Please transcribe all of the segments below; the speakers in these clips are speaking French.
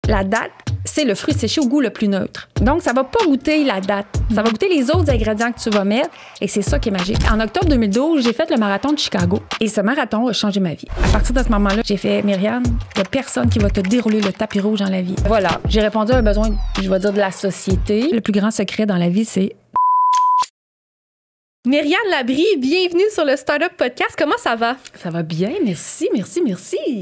la date, c'est le fruit séché au goût le plus neutre. Donc, ça va pas goûter la date. Ça va goûter les autres ingrédients que tu vas mettre. Et c'est ça qui est magique. En octobre 2012, j'ai fait le marathon de Chicago. Et ce marathon a changé ma vie. À partir de ce moment-là, j'ai fait, Myriam, il n'y a personne qui va te dérouler le tapis rouge dans la vie. Voilà. J'ai répondu à un besoin, je vais dire, de la société. Le plus grand secret dans la vie, c'est... Myriam Labrie, bienvenue sur le Startup Podcast. Comment ça va? Ça va bien, merci.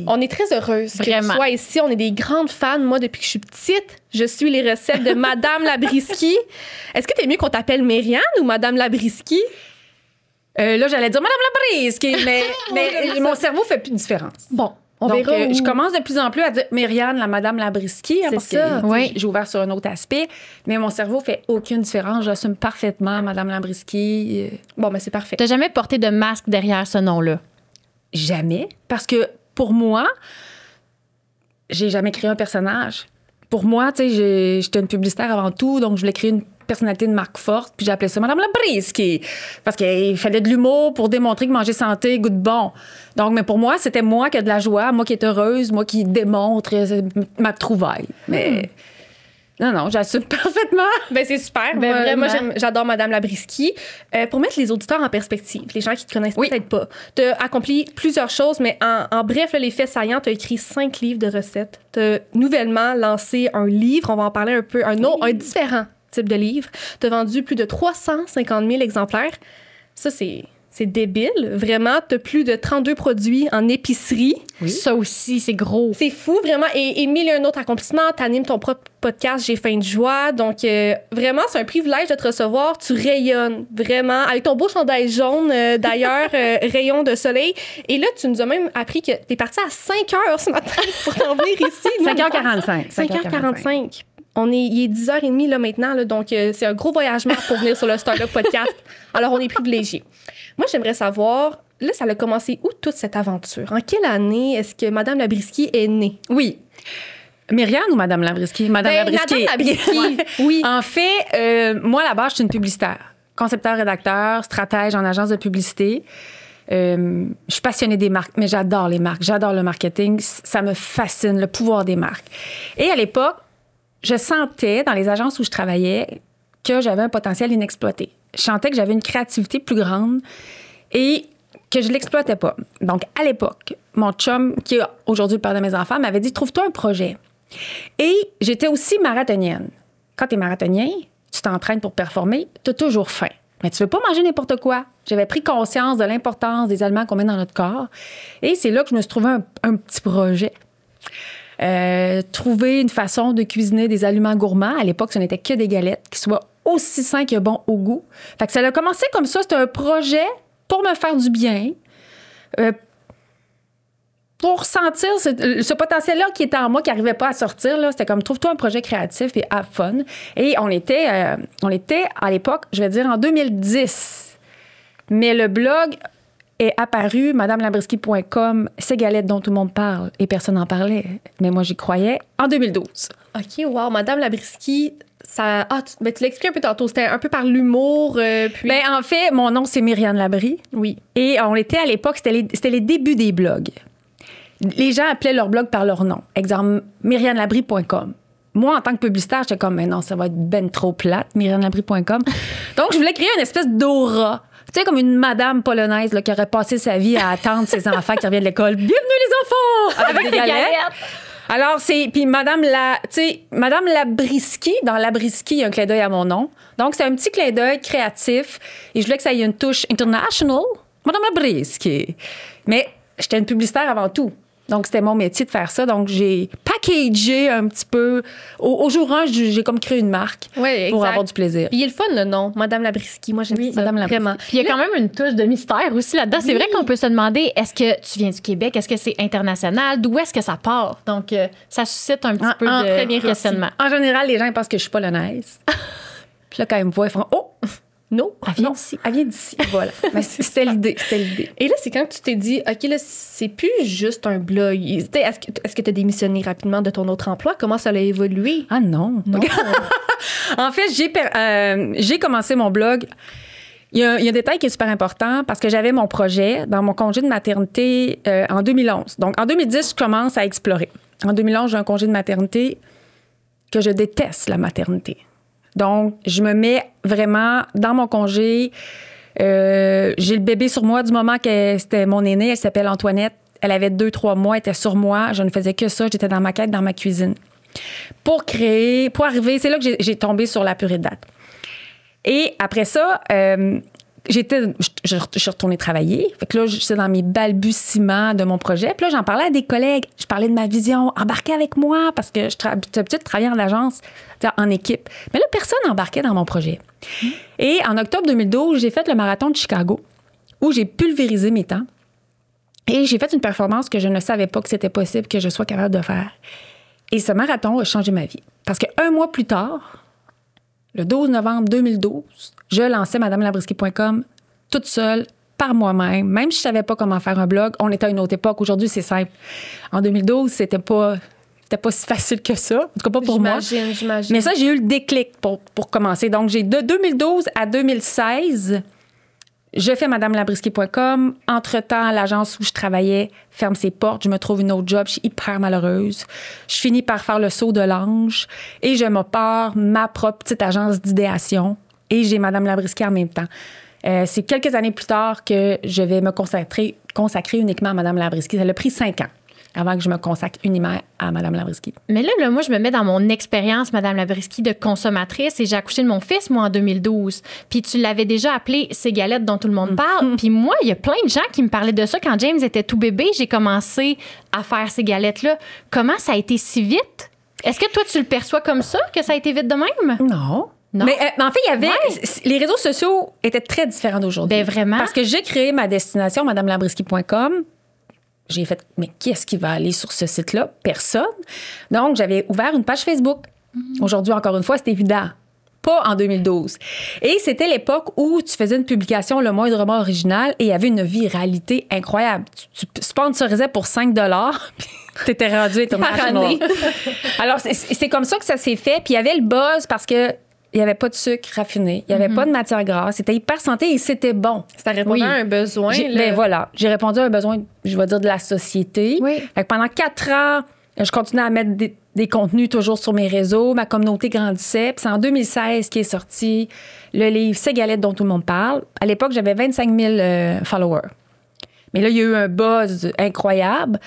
On est très heureuse que tu sois ici. On est des grandes fans. Moi, depuis que je suis petite, je suis les recettes de Madame Labriski. Est-ce que t'es mieux qu'on t'appelle Myriam ou Madame Labriski? Là, j'allais dire Madame Labriski, mais mon cerveau fait plus de différence. Bon. Donc, je commence de plus en plus à dire Myriam, la Madame Labriski. C'est ça. Oui. J'ai ouvert sur un autre aspect, mais mon cerveau fait aucune différence. J'assume parfaitement Madame Labriski. Bon, mais c'est parfait. T'as jamais porté de masque derrière ce nom-là? Jamais. Parce que pour moi, j'ai jamais créé un personnage. Pour moi, tu sais, j'étais une publicitaire avant tout, donc je voulais créer une personnalité de marque forte, puis j'ai appelé ça Madame Labriski. Parce qu'il fallait de l'humour pour démontrer que manger santé goûte bon. Donc, mais pour moi, c'était moi qui ai de la joie, moi qui est heureuse, moi qui démontre ma trouvaille. Mais non, j'assume parfaitement. Ben c'est super. Moi, j'adore Madame Labriski. Pour mettre les auditeurs en perspective, les gens qui te connaissent peut-être pas, tu as accompli plusieurs choses, mais en bref, là, les faits saillants, tu as écrit 5 livres de recettes. Tu as nouvellement lancé un livre, on va en parler un peu, un différent type de livre. Tu as vendu plus de 350 000 exemplaires. Ça, c'est débile. Vraiment, tu as plus de 32 produits en épicerie. Oui. Ça aussi, c'est gros. C'est fou, vraiment. Et mille et un autres accomplissements. Tu animes ton propre podcast, J'ai faim de joie. Donc, vraiment, c'est un privilège de te recevoir. Tu rayonnes, vraiment. Avec ton beau chandail jaune, d'ailleurs, rayon de soleil. Et là, tu nous as même appris que tu es parti à 5 heures ce matin pour t'en venir ici. 5h45. 5h45. Il est 10h30 là, maintenant, là, donc c'est un gros voyagement pour venir sur le Startup Podcast. Alors, on est privilégiés. Moi, j'aimerais savoir, là, ça a commencé où toute cette aventure? En quelle année est-ce que Madame Labriski est née? Oui. Myriam ou Madame Labriski? Madame Labriski. Oui. En fait, moi, à la base, je suis une publicitaire. Concepteur, rédacteur, stratège en agence de publicité. Je suis passionnée des marques, mais j'adore les marques. J'adore le marketing. Ça me fascine, le pouvoir des marques. Et à l'époque, je sentais, dans les agences où je travaillais, que j'avais un potentiel inexploité. Je sentais que j'avais une créativité plus grande et que je ne l'exploitais pas. Donc, à l'époque, mon chum, qui est aujourd'hui le père de mes enfants, m'avait dit « Trouve-toi un projet ». Et j'étais aussi marathonienne. Quand tu es marathonien, tu t'entraînes pour performer, tu as toujours faim. Mais tu ne veux pas manger n'importe quoi. J'avais pris conscience de l'importance des aliments qu'on met dans notre corps. Et c'est là que je me suis trouvé un petit projet. Trouver une façon de cuisiner des aliments gourmands. À l'époque, ce n'était que des galettes qui soient aussi sains que bons au goût. Fait que ça a commencé comme ça. C'était un projet pour me faire du bien, pour sentir ce potentiel-là qui était en moi, qui n'arrivait pas à sortir. Là. C'était comme, trouve-toi un projet créatif et have fun. Et on était à l'époque, je vais dire, en 2010. Mais le blog est apparu, madamelabriski.com, ces galettes dont tout le monde parle et personne n'en parlait. Mais moi, j'y croyais en 2012. OK, wow. Madame Labriski, ça... tu l'expliques un peu tantôt. C'était un peu par l'humour, puis... Ben, en fait, mon nom, c'est Myriam Labrie. Oui. Et on était à l'époque, c'était les débuts des blogs. Les gens appelaient leur blog par leur nom. Exemple, myriamlabrie.com. Moi, en tant que publicitaire, j'étais comme, mais non, ça va être ben trop plate, myriamlabrie.com. Donc, je voulais créer une espèce d'aura. Tu sais, comme une madame polonaise là, qui aurait passé sa vie à attendre ses enfants qui reviennent de l'école. Bienvenue les enfants! Avec des galettes. Alors, puis Madame Labriski, dans Labriski, il y a un clin d'œil à mon nom. Donc, c'est un petit clin d'œil créatif. Et je voulais que ça ait une touche international. Madame Labriski. Mais j'étais une publicitaire avant tout. Donc, c'était mon métier de faire ça. Donc, j'ai packagé un petit peu. Au jour 1, j'ai comme créé une marque pour avoir du plaisir. Puis il est le fun, le nom, Madame Labriski. Moi, j'aime ça, Madame vraiment. Puis il y a quand même une touche de mystère aussi là-dedans. C'est vrai qu'on peut se demander, est-ce que tu viens du Québec? Est-ce que c'est international? D'où est-ce que ça part? Donc, ça suscite un petit peu de questionnement. En général, les gens pensent que je suis polonaise. Puis là, quand ils me voient, ils font « Oh! » Non, elle vient d'ici. Voilà. Mais c'était l'idée. Et là, c'est quand tu t'es dit, OK, là, c'est plus juste un blog. Est-ce que tu as démissionné rapidement de ton autre emploi? Comment ça a évolué? Ah non. En fait, j'ai commencé mon blog. Il y a un détail qui est super important parce que j'avais mon projet dans mon congé de maternité en 2011. Donc, en 2010, je commence à explorer. En 2011, j'ai un congé de maternité. que je déteste la maternité. Donc, je me mets vraiment dans mon congé. J'ai le bébé sur moi du moment que c'était mon aînée. Elle s'appelle Antoinette. Elle avait 2-3 mois. Elle était sur moi. Je ne faisais que ça. J'étais dans ma quête, dans ma cuisine. Pour arriver, c'est là que j'ai tombé sur la purée de date. Et après ça, je suis retournée travailler. Fait que là, j'étais dans mes balbutiements de mon projet. Puis là, j'en parlais à des collègues. Je parlais de ma vision. Embarquez avec moi parce que j'étais habituée de travailler en agence, en équipe. Mais là, personne n'embarquait dans mon projet. Et en octobre 2012, j'ai fait le marathon de Chicago où j'ai pulvérisé mes temps. Et j'ai fait une performance que je ne savais pas que c'était possible que je sois capable de faire. Et ce marathon a changé ma vie. Parce qu'un mois plus tard, le 12 novembre 2012, je lançais madamelabrisky.com toute seule, par moi-même. Même si je ne savais pas comment faire un blog, on était à une autre époque. Aujourd'hui, c'est simple. En 2012, c'était pas si facile que ça. En tout cas, pas pour moi. J'imagine. Mais ça, j'ai eu le déclic pour commencer. Donc, j'ai de 2012 à 2016... Je fais madamelabrisky.com. Entre-temps, l'agence où je travaillais ferme ses portes. Je me trouve une autre job. Je suis hyper malheureuse. Je finis par faire le saut de l'ange et je me pars ma propre petite agence d'idéation et j'ai Madame Labrisky en même temps. C'est quelques années plus tard que je vais me consacrer uniquement à Madame Labrisky. Ça a pris 5 ans avant que je me consacre uniquement à Madame Labrisky. Mais là, moi, je me mets dans mon expérience, Madame Labrisky, de consommatrice, et j'ai accouché de mon fils, moi, en 2012. Puis tu l'avais déjà appelé ces galettes dont tout le monde parle. Puis moi, il y a plein de gens qui me parlaient de ça. Quand James était tout bébé, j'ai commencé à faire ces galettes-là. Comment ça a été si vite? Est-ce que toi, tu le perçois comme ça, que ça a été vite de même? Non. Mais en fait, il y avait... Les réseaux sociaux étaient très différents d'aujourd'hui. Ben vraiment? Parce que j'ai créé ma destination, madamelabrisky.com. J'ai fait, mais qu'est-ce qui va aller sur ce site-là? Personne. Donc, j'avais ouvert une page Facebook. Aujourd'hui, encore une fois, c'est évident. Pas en 2012. Et c'était l'époque où tu faisais une publication le moindrement originale et il y avait une viralité incroyable. Tu sponsorisais pour 5 $, puis t'étais rendu international. Alors, c'est comme ça que ça s'est fait. Puis il y avait le buzz parce que il n'y avait pas de sucre raffiné. Il n'y avait pas de matière grasse. C'était hyper santé et c'était bon. Ça répondait à un besoin. Ben voilà. J'ai répondu à un besoin, je vais dire, de la société. Oui. Fait que pendant 4 ans, je continuais à mettre des contenus toujours sur mes réseaux. Ma communauté grandissait. Puis c'est en 2016 qu'est sorti le livre Ces galettes dont tout le monde parle. À l'époque, j'avais 25 000 followers. Mais là, il y a eu un buzz incroyable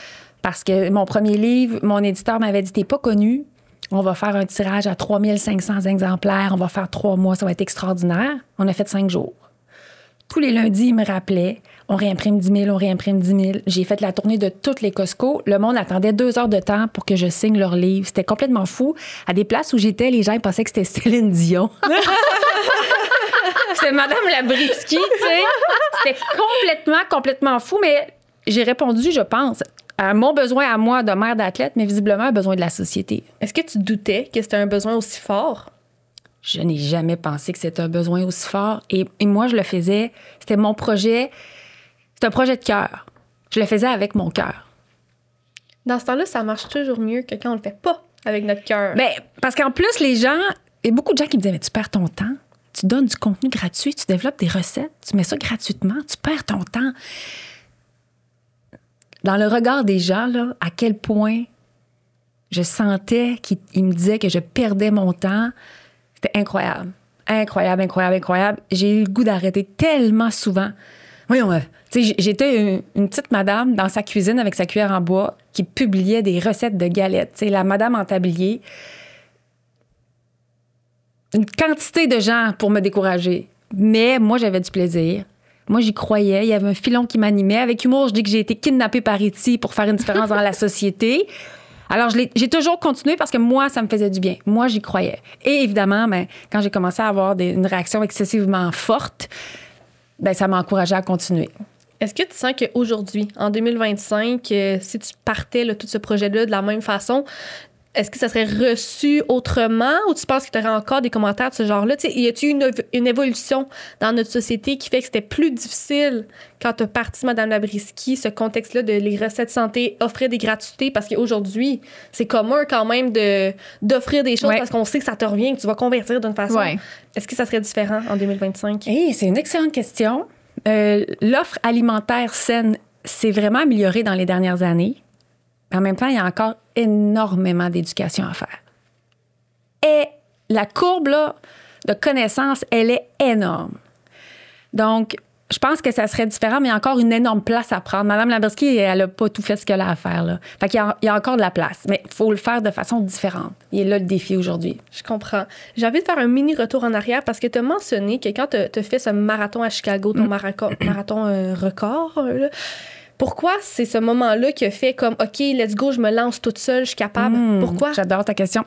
parce que mon premier livre, mon éditeur m'avait dit « T'es pas connu. On va faire un tirage à 3500 exemplaires. On va faire 3 mois. Ça va être extraordinaire. » On a fait 5 jours. Tous les lundis, il me rappelait. On réimprime 10 000, on réimprime 10 000. J'ai fait la tournée de toutes les Costco. Le monde attendait 2 heures de temps pour que je signe leur livre. C'était complètement fou. À des places où j'étais, les gens ils pensaient que c'était Céline Dion. C'était Madame Labrisky, tu sais. C'était complètement fou. Mais j'ai répondu, je pense, à mon besoin à moi de mère d'athlète, mais visiblement un besoin de la société. Est-ce que tu doutais que c'était un besoin aussi fort? Je n'ai jamais pensé que c'était un besoin aussi fort. Et moi, je le faisais. C'était mon projet. C'est un projet de cœur. Je le faisais avec mon cœur. Dans ce temps-là, ça marche toujours mieux que quand on le fait pas avec notre cœur. Bien, parce qu'en plus, les gens... Il y a beaucoup de gens qui me disaient, mais tu perds ton temps. Tu donnes du contenu gratuit. Tu développes des recettes. Tu mets ça gratuitement. Tu perds ton temps. Dans le regard des gens, là, à quel point je sentais qu'ils me disaient que je perdais mon temps. C'était incroyable. Incroyable. J'ai eu le goût d'arrêter tellement souvent. Voyons, tu sais, j'étais une petite madame dans sa cuisine avec sa cuillère en bois qui publiait des recettes de galettes. Tu sais, la madame en tablier. Une quantité de gens pour me décourager. Mais moi, j'avais du plaisir. Moi, j'y croyais. Il y avait un filon qui m'animait. Avec humour, je dis que j'ai été kidnappée par E.T. pour faire une différence dans la société. Alors, j'ai toujours continué parce que moi, ça me faisait du bien. Moi, j'y croyais. Et évidemment, quand j'ai commencé à avoir une réaction excessivement forte, ça m'a encouragée à continuer. Est-ce que tu sens qu'aujourd'hui, en 2025, si tu partais tout ce projet-là de la même façon, est-ce que ça serait reçu autrement ou tu penses qu'il y aurait encore des commentaires de ce genre-là? Y a-t-il une évolution dans notre société qui fait que c'était plus difficile quand tu as parti Madame Labrisky, ce contexte-là de les recettes santé, offrir des gratuités? Parce qu'aujourd'hui, c'est commun quand même d'offrir des choses parce qu'on sait que ça te revient, que tu vas convertir d'une façon. Ouais. Est-ce que ça serait différent en 2025? C'est une excellente question. L'offre alimentaire saine s'est vraiment améliorée dans les dernières années. En même temps, il y a encore énormément d'éducation à faire. la courbe là, de connaissances, elle est énorme. Donc, je pense que ça serait différent, mais il y a encore une énorme place à prendre. Mme Labriskie, elle n'a pas tout fait ce qu'elle a à faire. Là. Fait qu'il y a encore de la place, mais il faut le faire de façon différente. Il est là le défi aujourd'hui. Je comprends. J'ai envie de faire un mini retour en arrière parce que tu as mentionné que quand tu as fait ce marathon à Chicago, ton marathon record, là, pourquoi c'est ce moment-là qui a fait comme, OK, let's go, je me lance toute seule, je suis capable? Pourquoi? J'adore ta question.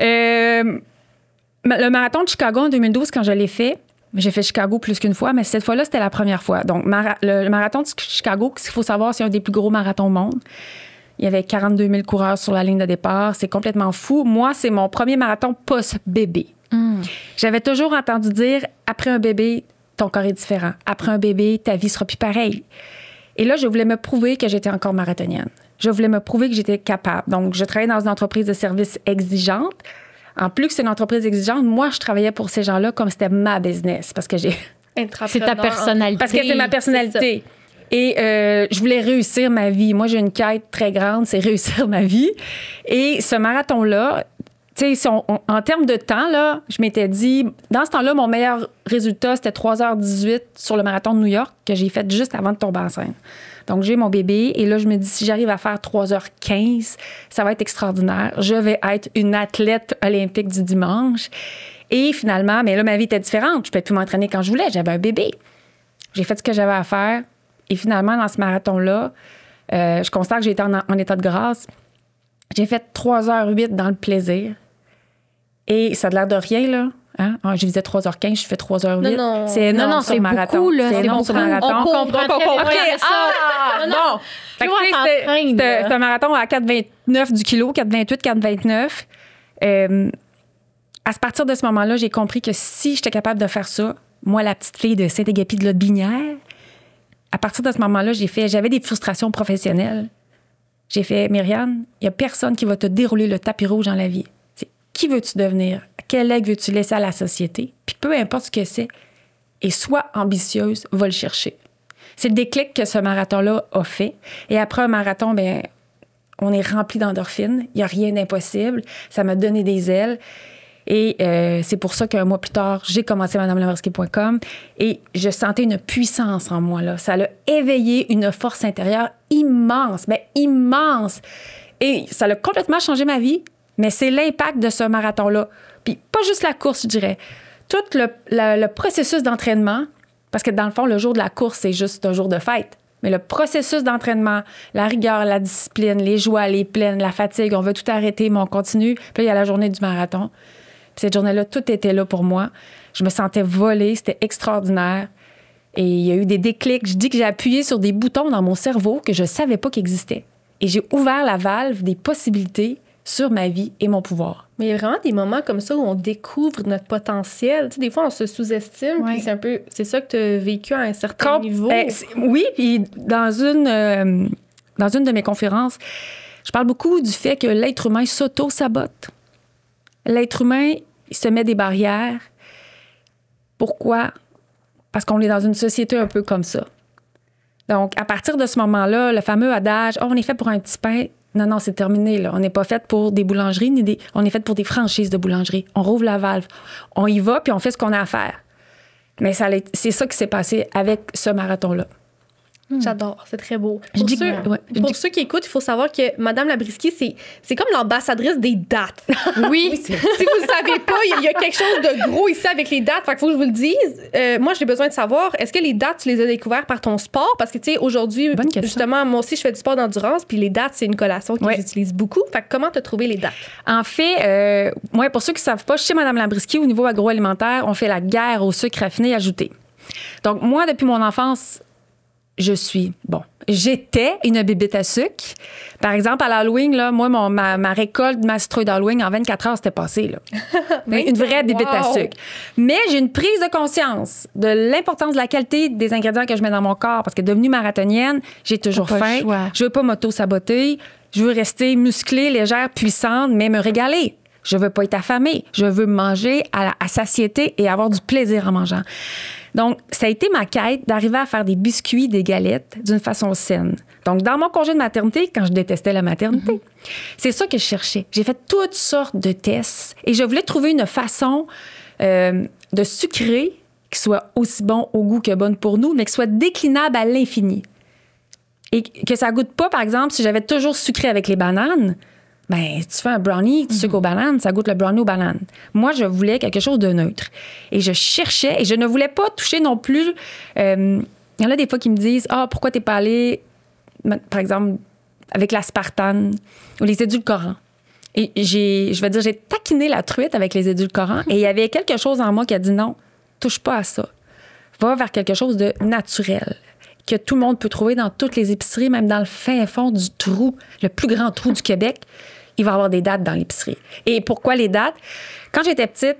Le marathon de Chicago en 2012, quand je l'ai fait, j'ai fait Chicago plus qu'une fois, mais cette fois-là, c'était la première fois. Donc, le marathon de Chicago, ce qu'il faut savoir, c'est un des plus gros marathons au monde. Il y avait 42 000 coureurs sur la ligne de départ. C'est complètement fou. Moi, c'est mon premier marathon post-bébé. J'avais toujours entendu dire, après un bébé, ton corps est différent. Après un bébé, ta vie sera plus pareille. Et là, je voulais me prouver que j'étais encore marathonienne. Je voulais me prouver que j'étais capable. Donc, je travaillais dans une entreprise de services exigeante. En plus que c'est une entreprise exigeante, moi, je travaillais pour ces gens-là comme c'était ma business parce que j'ai... C'est ta personnalité. Parce que c'est ma personnalité. Et je voulais réussir ma vie. Moi, j'ai une quête très grande, c'est réussir ma vie. Et ce marathon-là, tu sais, en termes de temps, là, je m'étais dit... Dans ce temps-là, mon meilleur résultat, c'était 3h18 sur le marathon de New York que j'ai fait juste avant de tomber enceinte. Donc, j'ai mon bébé et là, je me dis, si j'arrive à faire 3h15, ça va être extraordinaire. Je vais être une athlète olympique du dimanche. Et finalement, mais là, ma vie était différente. Je ne pouvais plus m'entraîner quand je voulais. J'avais un bébé. J'ai fait ce que j'avais à faire. Et finalement, dans ce marathon-là, je constate que j'ai été en état de grâce. J'ai fait 3h08 dans le plaisir. Et ça a l'air de rien, là. Hein? Je disais 3h15, je fais 3h08. Non. C'est énorme non, sur c'est marathon. Beaucoup, là. C'est énorme sur marathon. On comprend très bien. Bon. Fait que, c'est un marathon à 4,29 du kilo, 4,28, 4,29. À partir de ce moment-là, j'ai compris que si j'étais capable de faire ça, moi, la petite fille de Saint-Agapi de Lotbinière, à partir de ce moment-là, j'avais des frustrations professionnelles. J'ai fait, Myriam, il n'y a personne qui va te dérouler le tapis rouge dans la vie. Qui veux-tu devenir? Quel legs veux-tu laisser à la société? Puis peu importe ce que c'est, et sois ambitieuse, va le chercher. C'est le déclic que ce marathon-là a fait. Et après un marathon, bien, on est rempli d'endorphines. Il n'y a rien d'impossible. Ça m'a donné des ailes. Et c'est pour ça qu'un mois plus tard, j'ai commencé madamelabriskie.com et je sentais une puissance en moi. Là. Ça a éveillé une force intérieure immense, mais immense. Et ça a complètement changé ma vie. Mais c'est l'impact de ce marathon-là. Puis pas juste la course, je dirais. Tout le processus d'entraînement, parce que dans le fond, le jour de la course, c'est juste un jour de fête. Mais le processus d'entraînement, la rigueur, la discipline, les joies, les plaines, la fatigue, on veut tout arrêter, mais on continue. Puis là, il y a la journée du marathon. Puis cette journée-là, tout était là pour moi. Je me sentais volée, c'était extraordinaire. Et il y a eu des déclics. Je dis que j'ai appuyé sur des boutons dans mon cerveau que je ne savais pas qu'ils existaient. Et j'ai ouvert la valve des possibilités sur ma vie et mon pouvoir. Mais il y a vraiment des moments comme ça où on découvre notre potentiel. Tu sais, des fois, on se sous-estime, puis c'est ça que tu as vécu à un certain niveau. Oui, puis dans une de mes conférences, je parle beaucoup du fait que l'être humain s'auto-sabote. L'être humain, il se met des barrières. Pourquoi? Parce qu'on est dans une société un peu comme ça. Donc, à partir de ce moment-là, le fameux adage « on est fait pour un petit pain », non, c'est terminé. Là. On n'est pas fait pour des boulangeries, on est fait pour des franchises de boulangerie. On rouvre la valve, on y va, puis on fait ce qu'on a à faire. Mais c'est ça qui s'est passé avec ce marathon-là. J'adore, c'est très beau. Pour ceux qui écoutent, il faut savoir que Mme Labriskie, c'est comme l'ambassadrice des dates. Oui. Si vous ne le savez pas, il y a quelque chose de gros ici avec les dates. Fait qu'il faut que je vous le dise. Moi, j'ai besoin de savoir, est-ce que les dates, tu les as découvertes par ton sport? Parce que, tu sais, aujourd'hui, justement, moi aussi, je fais du sport d'endurance, puis les dates, c'est une collation que j'utilise beaucoup. Fait que comment tu as trouvé les dates? En fait, moi, pour ceux qui ne savent pas, chez Mme Labriskie, au niveau agroalimentaire, on fait la guerre au sucre raffiné ajouté. Donc, moi, depuis mon enfance, j'étais une bébête à sucre. Par exemple, à l'Halloween, là, moi, ma récolte de ma citrouille d'Halloween, en 24 heures, c'était passé. Là. Une vraie bébête à sucre. Mais j'ai une prise de conscience de l'importance de la qualité des ingrédients que je mets dans mon corps parce que devenue marathonienne, j'ai toujours faim. Je veux pas m'auto-saboter. Je veux rester musclée, légère, puissante, mais me régaler. Je veux pas être affamée. Je veux manger à satiété et avoir du plaisir en mangeant. Donc, ça a été ma quête d'arriver à faire des biscuits, des galettes d'une façon saine. Donc, dans mon congé de maternité, quand je détestais la maternité, c'est ça que je cherchais. J'ai fait toutes sortes de tests et je voulais trouver une façon de sucrer qui soit aussi bon au goût que bonne pour nous, mais qui soit déclinable à l'infini. Et que ça goûte pas, par exemple, si j'avais toujours sucré avec les bananes, ben, tu fais un brownie, tu sucres aux bananes, ça goûte le brownie aux bananes. Moi, je voulais quelque chose de neutre. Et je cherchais, et je ne voulais pas toucher non plus. Il y en a des fois qui me disent, pourquoi t'es pas allé, par exemple, avec l'aspartame ou les édulcorants. Et j'ai taquiné la truite avec les édulcorants, et il y avait quelque chose en moi qui a dit non, touche pas à ça. Va vers quelque chose de naturel, que tout le monde peut trouver dans toutes les épiceries, même dans le fin fond du trou, le plus grand trou du Québec. Il va y avoir des dattes dans l'épicerie. Et pourquoi les dattes? Quand j'étais petite,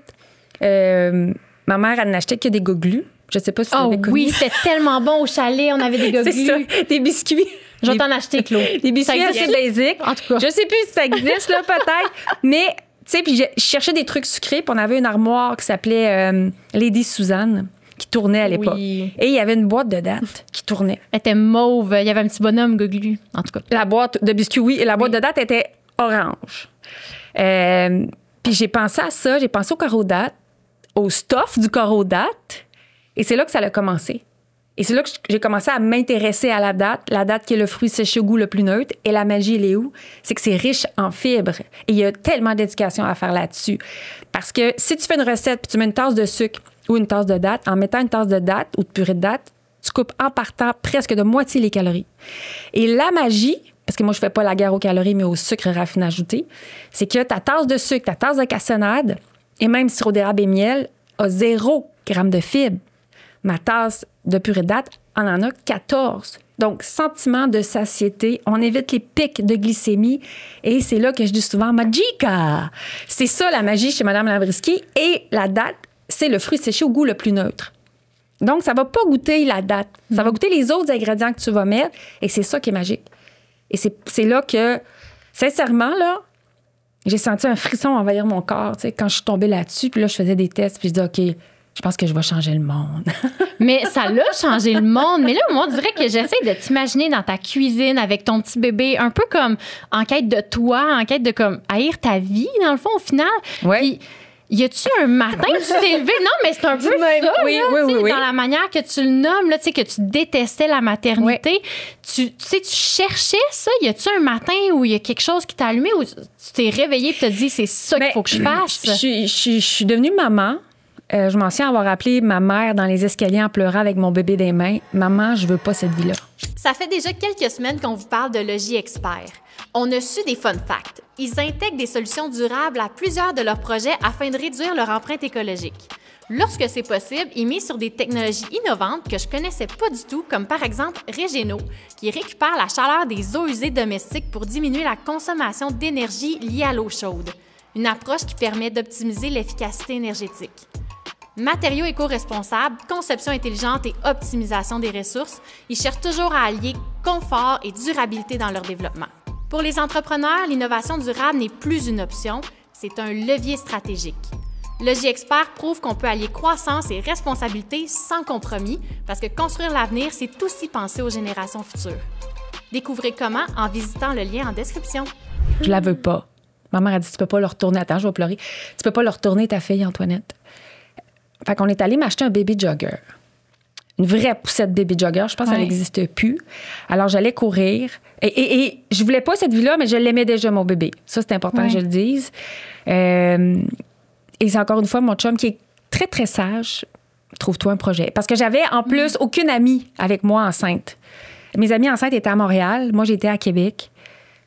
ma mère, elle n'achetait que des goglus. Je sais pas si vous avez connu. Oui, c'était tellement bon au chalet, on avait des goglus. C'est ça, des biscuits. Je vais t'en acheter, Claude. Des biscuits assez basiques. En tout cas. Je sais plus si ça existe, là, peut-être. Mais, tu sais, puis je cherchais des trucs sucrés, puis on avait une armoire qui s'appelait Lady Suzanne, qui tournait à l'époque. Oui. Et il y avait une boîte de dattes qui tournait. Elle était mauve. Il y avait un petit bonhomme goglu, en tout cas. La boîte de biscuits, oui. Et la boîte de dattes était orange. Puis j'ai pensé à ça. J'ai pensé au carreau dattes, au stuff du carreau dattes. Et c'est là que ça a commencé. Et c'est là que j'ai commencé à m'intéresser à la date qui est le fruit séché au goût le plus neutre. Et la magie, elle est où? C'est que c'est riche en fibres. Et il y a tellement d'éducation à faire là-dessus. Parce que si tu fais une recette puis tu mets une tasse de sucre ou une tasse de dattes, en mettant une tasse de dattes ou de purée de dattes, tu coupes en partant presque de moitié les calories. Et la magie, parce que moi, je fais pas la guerre aux calories, mais au sucre raffiné ajouté, c'est que ta tasse de sucre, ta tasse de cassonade, et même sirop d'érable et miel, a 0 g de fibres. Ma tasse de purée de dattes en a 14. Donc, sentiment de satiété. On évite les pics de glycémie. Et c'est là que je dis souvent « Magica ». C'est ça, la magie chez Mme Labriskie. Et la date, c'est le fruit séché au goût le plus neutre. Donc, ça va pas goûter la date. Ça va goûter les autres ingrédients que tu vas mettre. Et c'est ça qui est magique. Et c'est là que, sincèrement, là, j'ai senti un frisson envahir mon corps, tu sais, quand je suis tombée là-dessus. Puis là, je faisais des tests. Puis je dis « OK, je pense que je vais changer le monde. » Mais ça l'a changé le monde. Mais là, moi, on dirait que j'essaie de t'imaginer dans ta cuisine avec ton petit bébé, un peu comme en quête de toi, en quête de comme haïr ta vie, dans le fond, au final. Oui. Puis, y a-tu un matin que tu t'es levé? Non, mais c'est un peu même. ça, Oui, là, oui. dans la manière que tu le nommes, là, que tu détestais la maternité. Tu cherchais ça? Y a-tu un matin où il y a quelque chose qui t'a allumé ou tu t'es réveillé et te dit c'est ça qu'il faut que je fasse? Je suis devenue maman. Je m'en souviens avoir appelé ma mère dans les escaliers en pleurant avec mon bébé des mains. « Maman, je veux pas cette vie-là. » Ça fait déjà quelques semaines qu'on vous parle de Logis Expert. On a su des fun facts. Ils intègrent des solutions durables à plusieurs de leurs projets afin de réduire leur empreinte écologique. Lorsque c'est possible, ils misent sur des technologies innovantes que je connaissais pas du tout, comme par exemple Régeno, qui récupère la chaleur des eaux usées domestiques pour diminuer la consommation d'énergie liée à l'eau chaude. Une approche qui permet d'optimiser l'efficacité énergétique. Matériaux éco-responsables, conception intelligente et optimisation des ressources, ils cherchent toujours à allier confort et durabilité dans leur développement. Pour les entrepreneurs, l'innovation durable n'est plus une option, c'est un levier stratégique. Logis Expert prouve qu'on peut allier croissance et responsabilité sans compromis, parce que construire l'avenir, c'est aussi penser aux générations futures. Découvrez comment en visitant le lien en description. Je la veux pas. Ma mère a dit, tu peux pas le retourner. Attends, je vais pleurer. Tu peux pas le retourner, ta fille, Antoinette. Fait qu'on est allé m'acheter un baby jogger. Une vraie poussette baby jogger. Je pense qu'elle n'existe plus. Alors, j'allais courir. Et je voulais pas cette vie-là, mais je l'aimais déjà, mon bébé. Ça, c'est important que je le dise. Et c'est encore une fois mon chum qui est très, très sage. Trouve-toi un projet. Parce que j'avais, en plus, aucune amie avec moi enceinte. Mes amies enceintes étaient à Montréal. Moi, j'étais à Québec.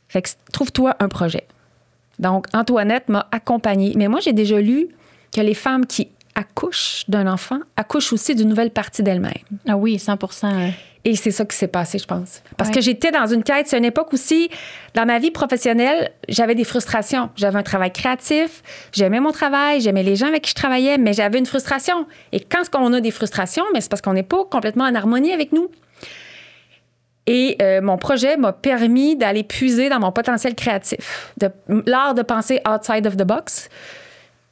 Fait que trouve-toi un projet. Donc, Antoinette m'a accompagnée. Mais moi, j'ai déjà lu que les femmes qui accouchent d'un enfant accouchent aussi d'une nouvelle partie d'elles-mêmes. Ah oui, 100%. Et c'est ça qui s'est passé, je pense. Parce que j'étais dans une quête. C'est une époque aussi, dans ma vie professionnelle, j'avais des frustrations. J'avais un travail créatif. J'aimais mon travail. J'aimais les gens avec qui je travaillais, mais j'avais une frustration. Et quand on a des frustrations, mais c'est parce qu'on n'est pas complètement en harmonie avec nous. Et mon projet m'a permis d'aller puiser dans mon potentiel créatif, l'art de penser outside of the box.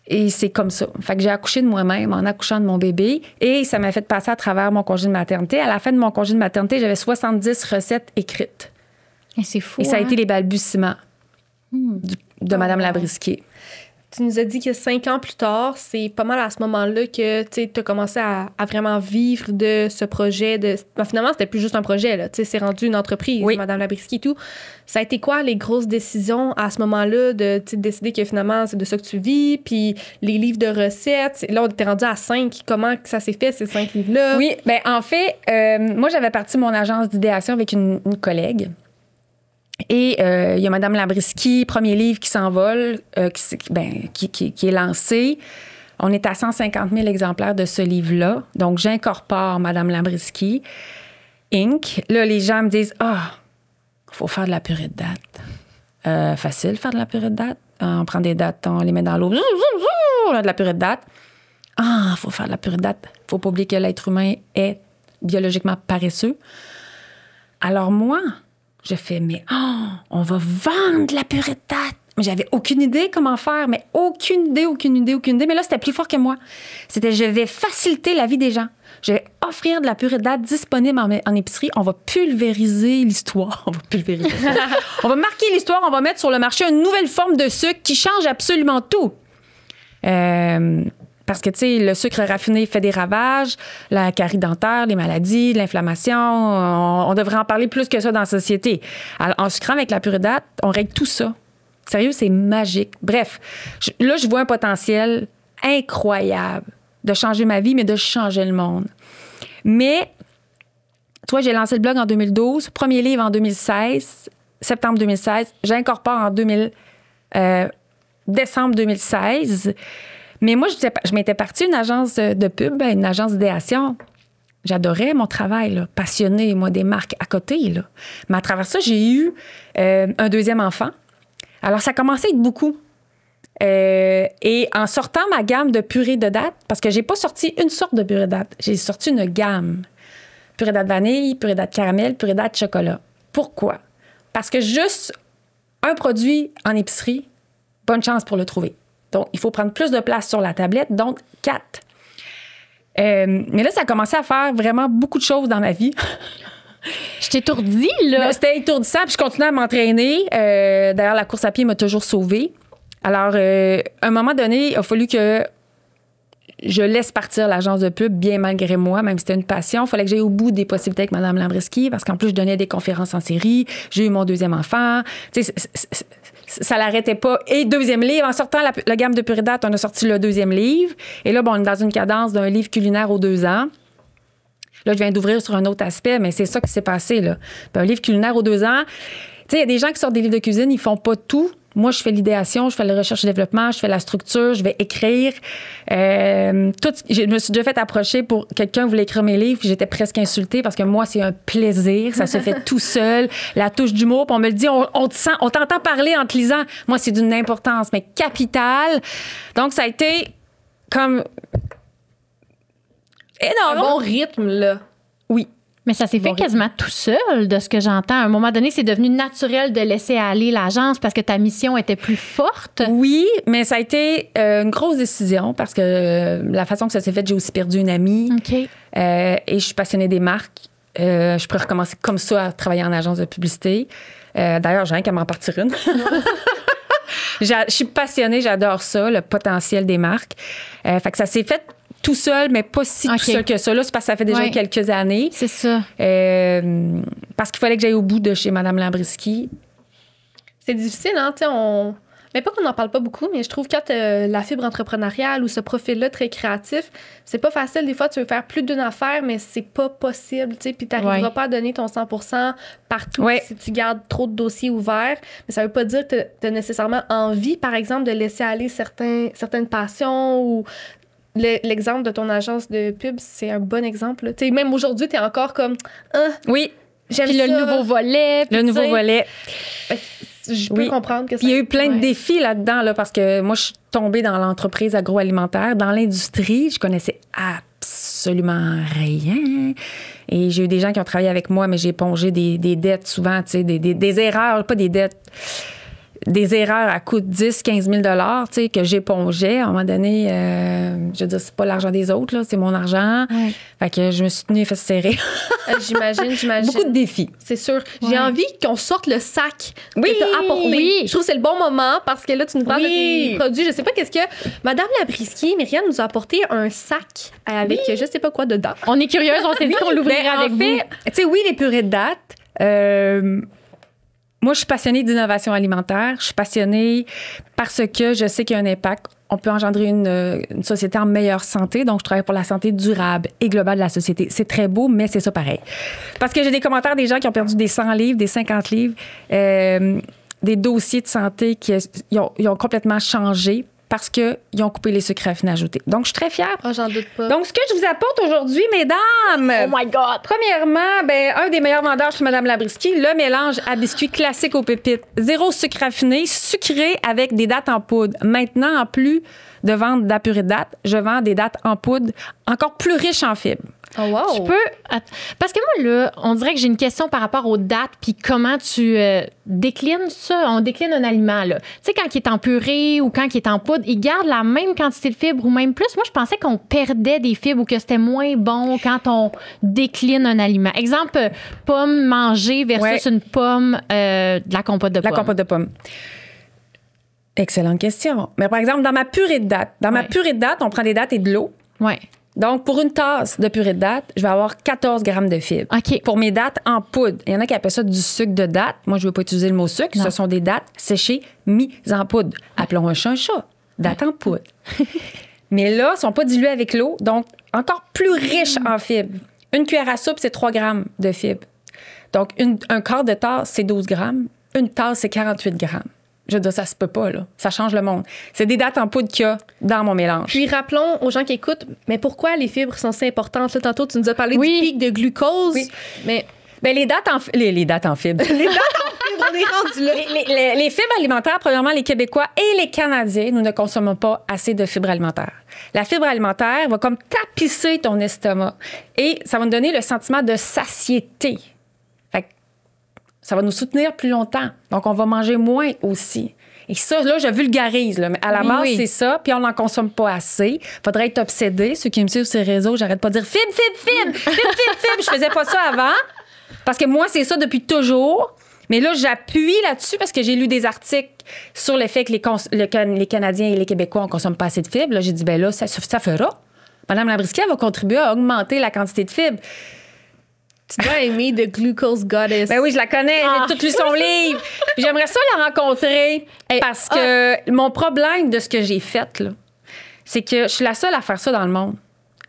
Et c'est comme ça. Fait que j'ai accouché de moi-même en accouchant de mon bébé et ça m'a fait passer à travers mon congé de maternité. À la fin de mon congé de maternité, j'avais 70 recettes écrites. Et c'est fou. Et ça a été les balbutiements de Mme Labrisquier. Tu nous as dit que 5 ans plus tard, c'est pas mal à ce moment-là que tu as commencé à vraiment vivre de ce projet. Finalement, c'était plus juste un projet. Là. C'est rendu une entreprise, Mme Labrisquier et tout. Ça a été quoi les grosses décisions à ce moment-là de décider que finalement, c'est de ça que tu vis? Puis les livres de recettes, là, on était rendu à 5. Comment ça s'est fait, ces 5 livres-là? Oui, bien en fait, moi, j'avais parti mon agence d'idéation avec une collègue. Et il y a Mme Labrisquier, premier livre qui s'envole, qui est lancé. On est à 150 000 exemplaires de ce livre-là. Donc, j'incorpore Mme Labrisquier, Inc. Là, les gens me disent « Ah, il faut faire de la purée de dates. Facile, faire de la purée de dates. On prend des dates, on les met dans l'eau. On a de la purée de dates. Ah, il faut faire de la purée de dates. Il ne faut pas oublier que l'être humain est biologiquement paresseux. » Alors moi... je fais, mais on va vendre de la purée de dattes. Mais j'avais aucune idée comment faire, mais aucune idée. Mais là, c'était plus fort que moi. C'était, je vais faciliter la vie des gens. Je vais offrir de la purée de dattes disponible en épicerie. On va pulvériser l'histoire. On va marquer l'histoire. On va mettre sur le marché une nouvelle forme de sucre qui change absolument tout. Parce que, tu sais, le sucre raffiné fait des ravages, la carie dentaire, les maladies, l'inflammation. On devrait en parler plus que ça dans la société. Alors, en sucrant avec la purée de dattes, on règle tout ça. Sérieux, c'est magique. Bref, là, je vois un potentiel incroyable de changer ma vie, mais de changer le monde. Mais, toi, j'ai lancé le blog en 2012, premier livre en 2016, septembre 2016. J'incorpore en décembre 2016. Mais moi, je m'étais partie une agence de pub, une agence d'idéation. J'adorais mon travail, là, passionnée, moi, des marques à côté. Là. Mais à travers ça, j'ai eu un deuxième enfant. Alors, ça commençait à être beaucoup. Et en sortant ma gamme de purée de dattes, parce que j'ai pas sorti une sorte de purée de dattes, j'ai sorti une gamme. Purée de dattes vanille, purée de dattes caramel, purée de dattes chocolat. Pourquoi? Parce que juste un produit en épicerie, bonne chance pour le trouver. Donc, il faut prendre plus de place sur la tablette, donc 4. Mais là, ça a commencé à faire vraiment beaucoup de choses dans ma vie. Je t'étourdis, là. C'était étourdissant, puis je continuais à m'entraîner. D'ailleurs, la course à pied m'a toujours sauvée. Alors, à un moment donné, il a fallu que je laisse partir l'agence de pub, bien malgré moi, même si c'était une passion. Il fallait que j'aille au bout des possibilités avec Mme Labrisquier, parce qu'en plus, je donnais des conférences en série. J'ai eu mon deuxième enfant. Tu sais, ça l'arrêtait pas. Et deuxième livre, en sortant la gamme de purée de dattes, on a sorti le deuxième livre. Et là, bon, on est dans une cadence d'un livre culinaire aux 2 ans. Là, je viens d'ouvrir sur un autre aspect, mais c'est ça qui s'est passé, là. Puis un livre culinaire aux 2 ans. Tu sais, il y a des gens qui sortent des livres de cuisine, ils font pas tout. Moi, je fais l'idéation, je fais la recherche et développement, je fais la structure, je vais écrire. Je me suis déjà fait approcher pour quelqu'un voulait écrire mes livres, puis j'étais presque insultée parce que moi, c'est un plaisir. Ça se fait tout seul. La touche d'humour, puis on me le dit, on t'entend parler en te lisant. Moi, c'est d'une importance, mais capitale. Donc, ça a été comme énorme. Un bon rythme, là. Oui. Mais ça s'est fait quasiment tout seul, de ce que j'entends. À un moment donné, c'est devenu naturel de laisser aller l'agence parce que ta mission était plus forte. Oui, mais ça a été une grosse décision parce que la façon que ça s'est fait, j'ai aussi perdu une amie. OK. Et je suis passionnée des marques. Je pourrais recommencer comme ça à travailler en agence de publicité. D'ailleurs, j'ai rien qu'à m'en partir une. Je suis passionnée, j'adore ça, le potentiel des marques. Fait que ça s'est fait tout seul, mais pas si tout seul que ça. Là, c'est parce que ça fait déjà quelques années. C'est ça. Parce qu'il fallait que j'aille au bout de chez Mme Labrisquier. C'est difficile, hein? Mais pas qu'on n'en parle pas beaucoup, mais je trouve que quand la fibre entrepreneuriale ou ce profil-là très créatif, c'est pas facile. Des fois, tu veux faire plus d'une affaire, mais c'est pas possible, tu sais, puis t'arriveras pas à donner ton 100% partout si tu gardes trop de dossiers ouverts. Mais ça veut pas dire que t'as nécessairement envie, par exemple, de laisser aller certaines passions ou... L'exemple de ton agence de pub, c'est un bon exemple. Tu sais, même aujourd'hui, t'es encore comme... oui. J'aime puis ça. Le nouveau volet. Le nouveau volet. Je peux comprendre que ça... Il y a eu plein de défis là-dedans, là, parce que moi, je suis tombée dans l'entreprise agroalimentaire, dans l'industrie. Je connaissais absolument rien. Et j'ai eu des gens qui ont travaillé avec moi, mais j'ai épongé des dettes souvent, tu sais, des erreurs, pas des dettes. des erreurs à coût de 10, 15 000 que j'épongeais. À un moment donné, je veux dire, c'est pas l'argent des autres, là, c'est mon argent. Ouais. Fait que je me suis tenue les fesses serrées. J'imagine. Beaucoup de défis. C'est sûr. J'ai envie qu'on sorte le sac que t'as apporté. Oui. Je trouve que c'est le bon moment parce que là, tu nous parles de tes produits. Je sais pas qu'est-ce que... Madame Labrisky, Myriam nous a apporté un sac avec je sais pas quoi dedans. On est curieuse, on s'est dit qu'on l'ouvrirait avec vous. Tu sais, oui, les purées de dattes... moi, je suis passionnée d'innovation alimentaire. Je suis passionnée parce que je sais qu'il y a un impact. On peut engendrer une société en meilleure santé. Donc, je travaille pour la santé durable et globale de la société. C'est très beau, mais c'est ça pareil. Parce que j'ai des commentaires des gens qui ont perdu des 100 livres, des 50 livres, des dossiers de santé qui ont complètement changé parce qu'ils ont coupé les sucres raffinés ajoutés. Donc, je suis très fière. Oh, j'en doute pas. Donc, ce que je vous apporte aujourd'hui, mesdames... Oh my God! Premièrement, un des meilleurs vendeurs chez Mme Labrisky, le mélange à biscuits classique aux pépites. 0 sucre raffiné, sucré avec des dattes en poudre. Maintenant, en plus de vendre de la purée de dattes, je vends des dattes en poudre encore plus riches en fibres. Oh wow. Tu peux... Parce que moi, là, on dirait que j'ai une question par rapport aux dates puis comment tu déclines ça. On décline un aliment, là. Tu sais, quand il est en purée ou quand il est en poudre, il garde la même quantité de fibres ou même plus. Moi, je pensais qu'on perdait des fibres ou que c'était moins bon quand on décline un aliment. Exemple, pomme mangée versus une pomme de la compote de pomme. La compote de pomme. Excellente question. Mais par exemple, dans ma purée de dattes, on prend des dattes et de l'eau. Ouais. Donc, pour une tasse de purée de dattes, je vais avoir 14 grammes de fibres. Okay. Pour mes dattes en poudre, il y en a qui appellent ça du sucre de dattes. Moi, je ne veux pas utiliser le mot sucre. Non. Ce sont des dattes séchées, mises en poudre. Appelons un chat un chat. Dattes en poudre. Mais là, elles ne sont pas diluées avec l'eau, donc encore plus riches en fibres. Une cuillère à soupe, c'est 3 grammes de fibres. Donc, un quart de tasse, c'est 12 grammes. Une tasse, c'est 48 grammes. Je veux dire, ça se peut pas, là. Ça change le monde. C'est des dattes en poudre qu'il y a dans mon mélange. Puis rappelons aux gens qui écoutent, mais pourquoi les fibres sont si importantes? Là, tantôt, tu nous as parlé du pic de glucose. Oui. Mais les dattes en fibres. Les dattes en fibres, on est rendu là. Les fibres alimentaires, premièrement, les Québécois et les Canadiens, nous ne consommons pas assez de fibres alimentaires. La fibre alimentaire va comme tapisser ton estomac et ça va nous donner le sentiment de satiété. Ça va nous soutenir plus longtemps. Donc, on va manger moins aussi. Et ça, là, je vulgarise. Là, mais à la base, c'est ça. Puis on n'en consomme pas assez. Faudrait être obsédé. Ceux qui me suivent sur les réseaux, j'arrête pas de dire fibre, fibre, fibre, fibre, fibre, fibre. Je faisais pas ça avant. Parce que moi, c'est ça depuis toujours. Mais là, j'appuie là-dessus parce que j'ai lu des articles sur le fait que les Canadiens et les Québécois, on consomme pas assez de fibres. Là, j'ai dit, là, ça fera. Mme Labrisky, elle va contribuer à augmenter la quantité de fibres. Tu dois aimer The Glucose Goddess. Ben oui, je la connais. J'ai tout lu son livre. Puis j'aimerais ça la rencontrer parce que mon problème de ce que j'ai fait, là, c'est que je suis la seule à faire ça dans le monde.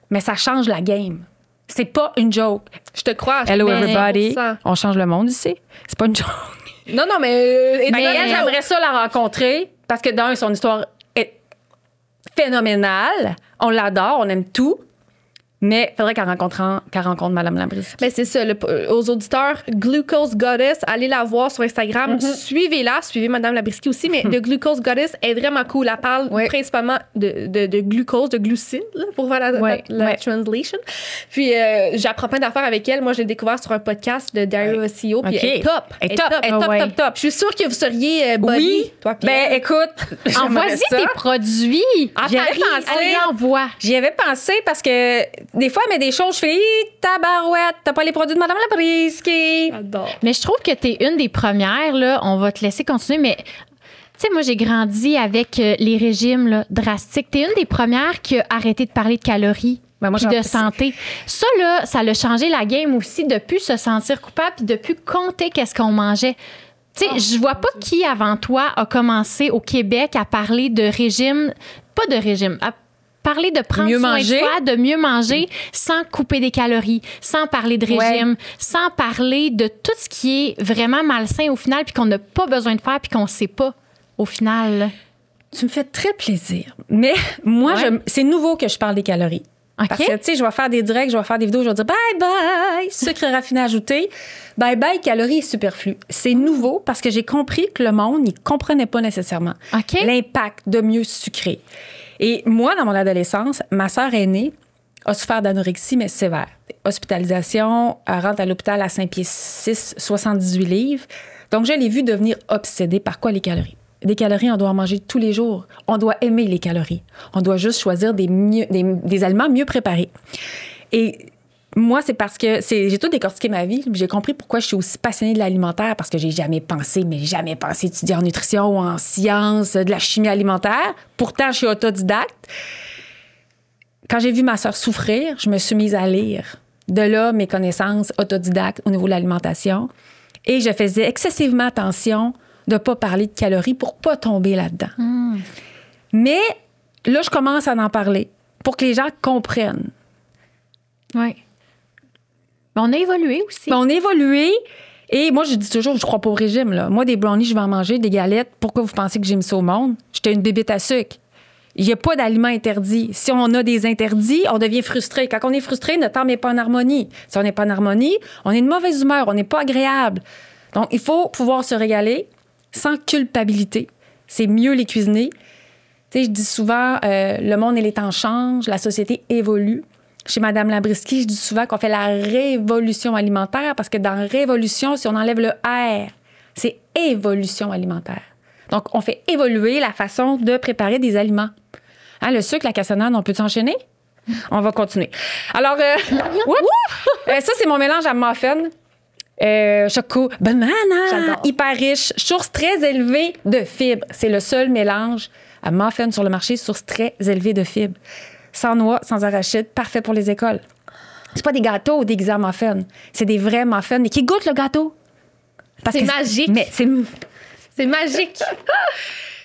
Mais ça change la game. C'est pas une joke. Je te crois. Hello everybody. On change le monde ici. C'est pas une joke. Non, mais... j'aimerais ça la rencontrer parce que d'un, son histoire est phénoménale. On l'adore, on aime tout. Mais il faudrait qu'elle rencontre Mme Labrisky. Mais c'est ça. Aux auditeurs, Glucose Goddess, allez la voir sur Instagram. Suivez-la. Suivez Mme Labrisky aussi. Mais The Glucose Goddess est vraiment cool. Elle parle principalement de glucose, de glucides, là, pour faire la translation. Puis, j'apprends plein d'affaires avec elle. Moi, je l'ai découvert sur un podcast de Dario Ossio. Puis elle est top. Elle est top. Je suis sûre que vous seriez body, toi, Pierre. Ben, écoute, envoie-y tes produits. J'y avais pensé. Envoie. J'y avais pensé parce que des fois, elle met des choses, je fais tabarouette, t'as pas les produits de Mme Labrisky. J'adore. Mais je trouve que t'es une des premières, là. On va te laisser continuer, mais tu sais, moi, j'ai grandi avec les régimes là, drastiques. T'es une des premières qui a arrêté de parler de calories. Puis de santé. Ça, là, ça a changé la game aussi, de plus se sentir coupable puis de plus compter qu'est-ce qu'on mangeait. Tu sais, je vois pas qui avant toi a commencé au Québec à parler de régime, pas de régime, à parler de prendre soin de soi, de mieux manger sans couper des calories, sans parler de régime, sans parler de tout ce qui est vraiment malsain au final puis qu'on n'a pas besoin de faire puis qu'on sait pas au final. Tu me fais très plaisir. Mais moi, c'est nouveau que je parle des calories. Okay. Parce que, tu sais, je vais faire des directs, je vais faire des vidéos, je vais dire bye-bye, sucre raffiné ajouté, bye-bye, calories superflues. C'est nouveau parce que j'ai compris que le monde n'y comprenait pas nécessairement l'impact de mieux sucrer. Et moi, dans mon adolescence, ma sœur aînée a souffert d'anorexie, mais sévère. Hospitalisation, elle rentre à l'hôpital à 5 pieds 6, 78 livres. Donc, je l'ai vue devenir obsédée par quoi? Les calories. Des calories, on doit en manger tous les jours. On doit aimer les calories. On doit juste choisir des aliments mieux préparés. Et moi, c'est parce que j'ai tout décortiqué ma vie. J'ai compris pourquoi je suis aussi passionnée de l'alimentaire, parce que j'ai jamais pensé étudier en nutrition ou en sciences, de la chimie alimentaire. Pourtant, je suis autodidacte. Quand j'ai vu ma sœur souffrir, je me suis mise à lire. De là, mes connaissances autodidactes au niveau de l'alimentation. Et je faisais excessivement attention de ne pas parler de calories pour ne pas tomber là-dedans. Mais là, je commence à en parler pour que les gens comprennent. Oui. On a évolué aussi. On a évolué. Et moi, je dis toujours, je crois pas au régime. Là. Moi, des brownies, je vais en manger, des galettes. Pourquoi vous pensez que j'ai mis ça au monde? J'étais une bébête à sucre. Il n'y a pas d'aliments interdits. Si on a des interdits, on devient frustré. Quand on est frustré, notre âme n'est pas en harmonie. Si on n'est pas en harmonie, on est de mauvaise humeur, on n'est pas agréable. Donc, il faut pouvoir se régaler sans culpabilité. C'est mieux les cuisiner. Tu sais, je dis souvent, le monde et les temps changent, la société évolue. Chez Mme Labriskie, je dis souvent qu'on fait la révolution alimentaire parce que dans révolution, si on enlève le R, c'est évolution alimentaire. Donc, on fait évoluer la façon de préparer des aliments. Hein, le sucre, la cassonade, on peut s'enchaîner? On va continuer. Alors, ça, c'est mon mélange à muffin. Choco, banana, hyper riche, source très élevée de fibres. C'est le seul mélange à muffin sur le marché, source très élevée de fibres. Sans noix, sans arachide, parfait pour les écoles. C'est pas des gâteaux ou des déguisés en muffins. C'est des vrais muffins, mais qui goûtent le gâteau. C'est magique. Mais c'est magique.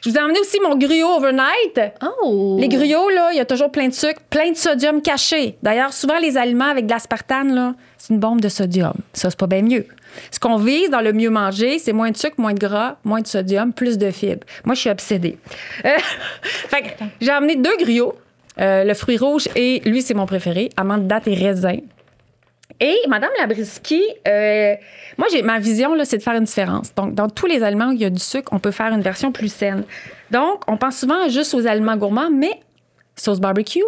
Je vous ai emmené aussi mon gruau overnight. Oh! Les gruots, là, il y a toujours plein de sucre, plein de sodium caché. D'ailleurs, souvent, les aliments avec de l'aspartame, là, c'est une bombe de sodium. Ça, c'est pas bien mieux. Ce qu'on vise dans le mieux manger, c'est moins de sucre, moins de gras, moins de sodium, plus de fibres. Moi, je suis obsédée. Fait que j'ai emmené 2 gruots. Le fruit rouge, et lui, c'est mon préféré, amande, date et raisin. Et Mme Labriskie, moi, ma vision, là, c'est de faire une différence. Donc, dans tous les aliments où il y a du sucre, on peut faire une version plus saine. Donc, on pense souvent juste aux aliments gourmands, mais sauce barbecue.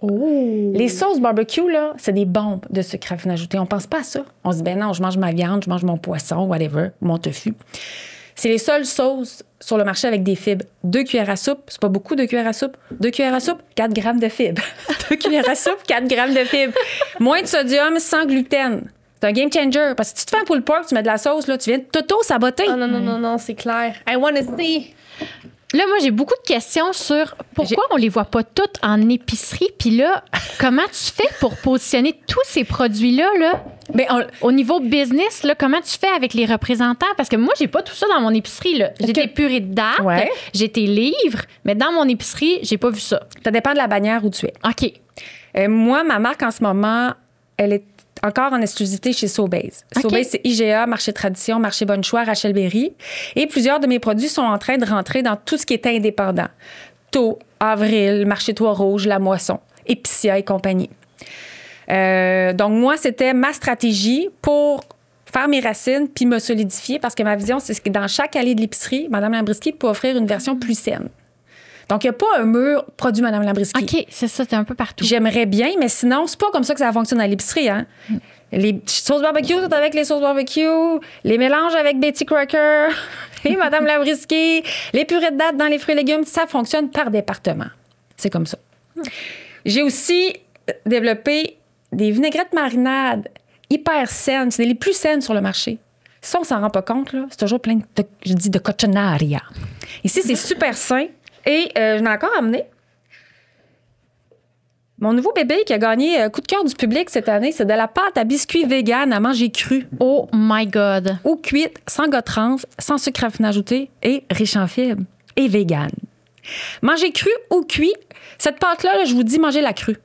Oh. Les sauces barbecue, là, c'est des bombes de sucre raffiné ajouté. On pense pas à ça. On se dit, ben non, je mange ma viande, je mange mon poisson, whatever, mon tofu. C'est les seules sauces sur le marché avec des fibres. 2 cuillères à soupe, c'est pas beaucoup, 2 cuillères à soupe. 2 cuillères à soupe, 4 grammes de fibres. 2 cuillères à soupe, 4 grammes de fibres. Moins de sodium, sans gluten. C'est un game changer. Parce que si tu te fais un pulled pork, tu mets de la sauce, là, tu viens de t'auto-saboter. Oh non, c'est clair. I want to see. Là, moi, j'ai beaucoup de questions sur pourquoi on les voit pas toutes en épicerie. Puis là, comment tu fais pour positionner tous ces produits-là, là? Ben, au niveau business, là, comment tu fais avec les représentants? Parce que moi, j'ai pas tout ça dans mon épicerie. Là. J'ai tes purées de dattes, j'ai tes livres, mais dans mon épicerie, j'ai pas vu ça. Ça dépend de la bannière où tu es. OK. Moi, ma marque, en ce moment, elle est encore en exclusivité chez Sobeys. Okay. Sobeys, c'est IGA, Marché Tradition, Marché Bonne Choix, Rachel Berry. Et plusieurs de mes produits sont en train de rentrer dans tout ce qui est indépendant. Taux, Avril, Marché Trois-Rouges, La Moisson, Épicéa et compagnie. Donc, moi, c'était ma stratégie pour faire mes racines puis me solidifier parce que ma vision, c'est que dans chaque allée de l'épicerie, Mme Labriskie peut offrir une version plus saine. Donc, il n'y a pas un mur produit Mme Labriskie. OK, c'est ça, c'est un peu partout. J'aimerais bien, mais sinon, c'est pas comme ça que ça fonctionne à l'épicerie. Hein? Les sauces barbecue, c'est avec les sauces barbecue. Les mélanges avec Betty Crocker et Mme Labriskie. Les purées de dattes dans les fruits et légumes, ça fonctionne par département. C'est comme ça. J'ai aussi développé des vinaigrettes marinades hyper saines. C'est les plus saines sur le marché. Ça, on s'en rend pas compte, là. C'est toujours plein de cochonaria. Ici, c'est super sain. Et je l'ai encore amené. Mon nouveau bébé qui a gagné coup de cœur du public cette année, c'est de la pâte à biscuits vegan à manger cru. Oh my God! Ou cuite, sans gras trans, sans sucre raffiné ajouté et riche en fibres. Et vegan. Manger cru ou cuit, cette pâte-là, là, je vous dis, mangez-la crue.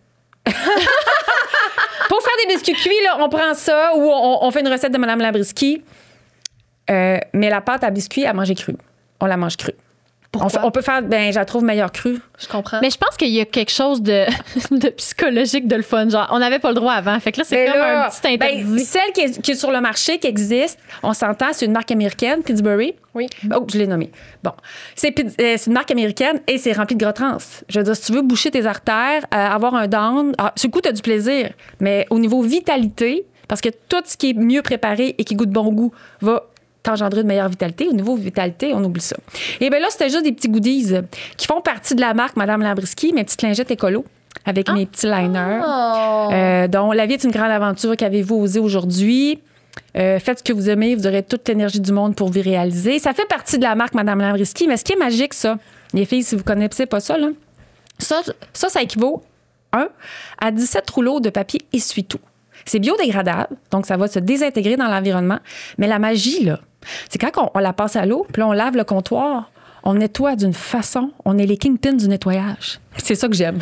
Pour faire des biscuits cuits, là, on prend ça ou on fait une recette de Mme Labriskie. Mais la pâte à biscuits, à manger crue. On la mange crue. On peut faire, je la trouve meilleure crue. Je comprends. Mais je pense qu'il y a quelque chose de psychologique de le fun. Genre, on n'avait pas le droit avant. Fait que là, c'est comme un petit interdit. Celle qui est sur le marché, qui existe, on s'entend, c'est une marque américaine, Pillsbury. Oui. Oh, je l'ai nommée. Bon. C'est une marque américaine et c'est rempli de gras trans. Je veux dire, si tu veux boucher tes artères, avoir un down, sur le coup, tu as du plaisir. Mais au niveau vitalité, parce que tout ce qui est mieux préparé et qui goûte bon goût va t'engendrer une meilleure vitalité. Au niveau vitalité, on oublie ça. Et bien là, c'était juste des petits goodies qui font partie de la marque Madame Labriskie, mes petites lingettes écolo avec mes petits liners. Donc, la vie est une grande aventure. Qu'avez-vous osé aujourd'hui? Faites ce que vous aimez, vous aurez toute l'énergie du monde pour vous réaliser. Ça fait partie de la marque Madame Labriskie, mais ce qui est magique, ça, les filles, si vous ne connaissez pas ça, là, ça équivaut, à 17 rouleaux de papier essuie-tout. C'est biodégradable, donc ça va se désintégrer dans l'environnement. Mais la magie, là, c'est quand on la passe à l'eau, puis là, on lave le comptoir, on nettoie d'une façon, on est les kingpins du nettoyage. C'est ça que j'aime.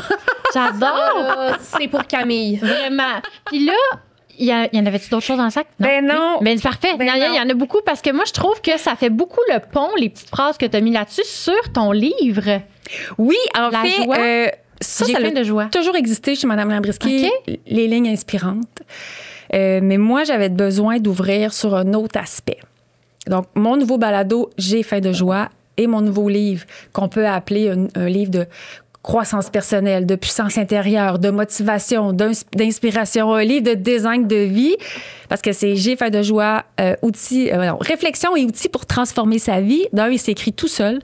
J'adore! C'est pour Camille. Vraiment. Puis là, il y en avait-tu d'autres choses dans le sac? Ben non. Ben c'est parfait. Ben Il y en a beaucoup parce que moi, je trouve que ça fait beaucoup le pont, les petites phrases que tu as mis là-dessus sur ton livre. Oui, en La fait, joie. ça J'ai plein de joie. toujours existé chez Mme Labriskie, les lignes inspirantes. Mais moi, j'avais besoin d'ouvrir sur un autre aspect. Donc, mon nouveau balado, J'ai faim de joie, et mon nouveau livre, qu'on peut appeler un livre de croissance personnelle, de puissance intérieure, de motivation, d'inspiration, un livre de design de vie, parce que c'est J'ai faim de joie, réflexion et outils pour transformer sa vie. D'un, il s'écrit tout seul.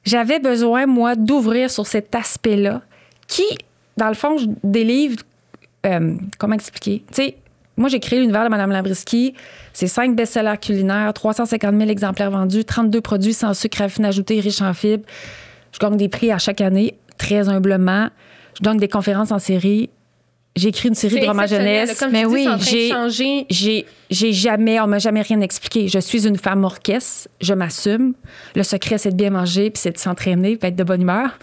J'avais besoin, moi, d'ouvrir sur cet aspect-là qui, dans le fond, délivre... comment expliquer? Tu sais, moi, j'ai créé l'univers de Mme Labriskie. C'est 5 best-sellers culinaires, 350 000 exemplaires vendus, 32 produits sans sucre raffiné ajouté, riches en fibres. Je gagne des prix à chaque année, très humblement. Je donne des conférences en série. J'ai écrit une série de romans jeunesse. Comme tu dis, j'ai jamais, on m'a jamais rien expliqué. Je suis une femme orchestre, je m'assume. Le secret, c'est de bien manger, puis c'est de s'entraîner, puis être de bonne humeur.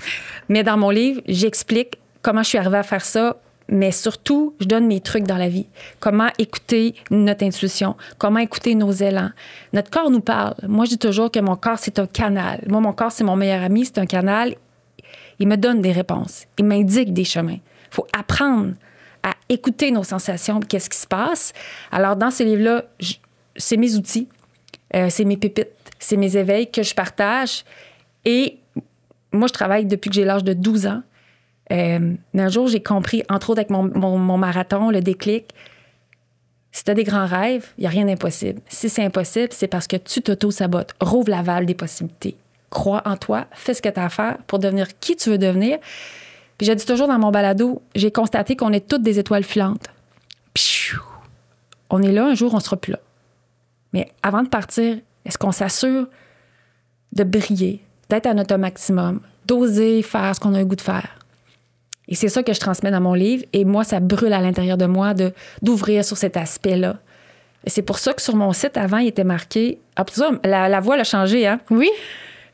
Mais dans mon livre, j'explique comment je suis arrivée à faire ça, mais surtout, je donne mes trucs dans la vie. Comment écouter notre intuition, comment écouter nos élans. Notre corps nous parle. Moi, je dis toujours que mon corps, c'est un canal. Moi, mon corps, c'est mon meilleur ami, c'est un canal. Il me donne des réponses. Il m'indique des chemins. Il faut apprendre à écouter nos sensations, qu'est-ce qui se passe. Alors, dans ce livre-là, c'est mes outils, c'est mes pépites, c'est mes éveils que je partage. Et moi, je travaille depuis que j'ai l'âge de 12 ans. Mais un jour, j'ai compris, entre autres avec mon marathon, le déclic, si tu as des grands rêves, il n'y a rien d'impossible. Si c'est impossible, c'est parce que tu t'auto-sabotes. Rouvre la valve des possibilités. Crois en toi, fais ce que tu as à faire pour devenir qui tu veux devenir. Puis je dis toujours dans mon balado, j'ai constaté qu'on est toutes des étoiles filantes. Piou! On est là, un jour, on ne sera plus là. Mais avant de partir, est-ce qu'on s'assure de briller, d'être à notre maximum, d'oser faire ce qu'on a le goût de faire? Et c'est ça que je transmets dans mon livre. Et moi, ça brûle à l'intérieur de moi d'ouvrir sur cet aspect-là. Et c'est pour ça que sur mon site, avant, il était marqué... Ah, pour ça, la voix a changé, hein? Oui.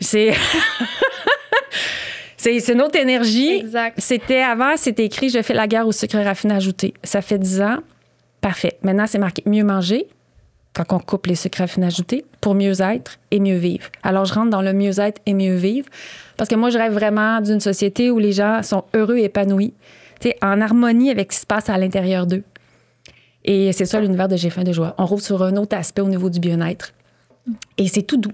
C'est une autre énergie. Exact. Avant, c'était écrit « Je fais la guerre au sucre raffiné ajouté ». Ça fait 10 ans. Parfait. Maintenant, c'est marqué « Mieux manger ». Quand on coupe les sucres raffinés ajoutés, pour mieux être et mieux vivre. Alors, je rentre dans le mieux-être et mieux vivre parce que moi, je rêve vraiment d'une société où les gens sont heureux et épanouis, en harmonie avec ce qui se passe à l'intérieur d'eux. Et c'est ça l'univers de J'ai faim de joie. On rouvre sur un autre aspect au niveau du bien-être. Et c'est tout doux.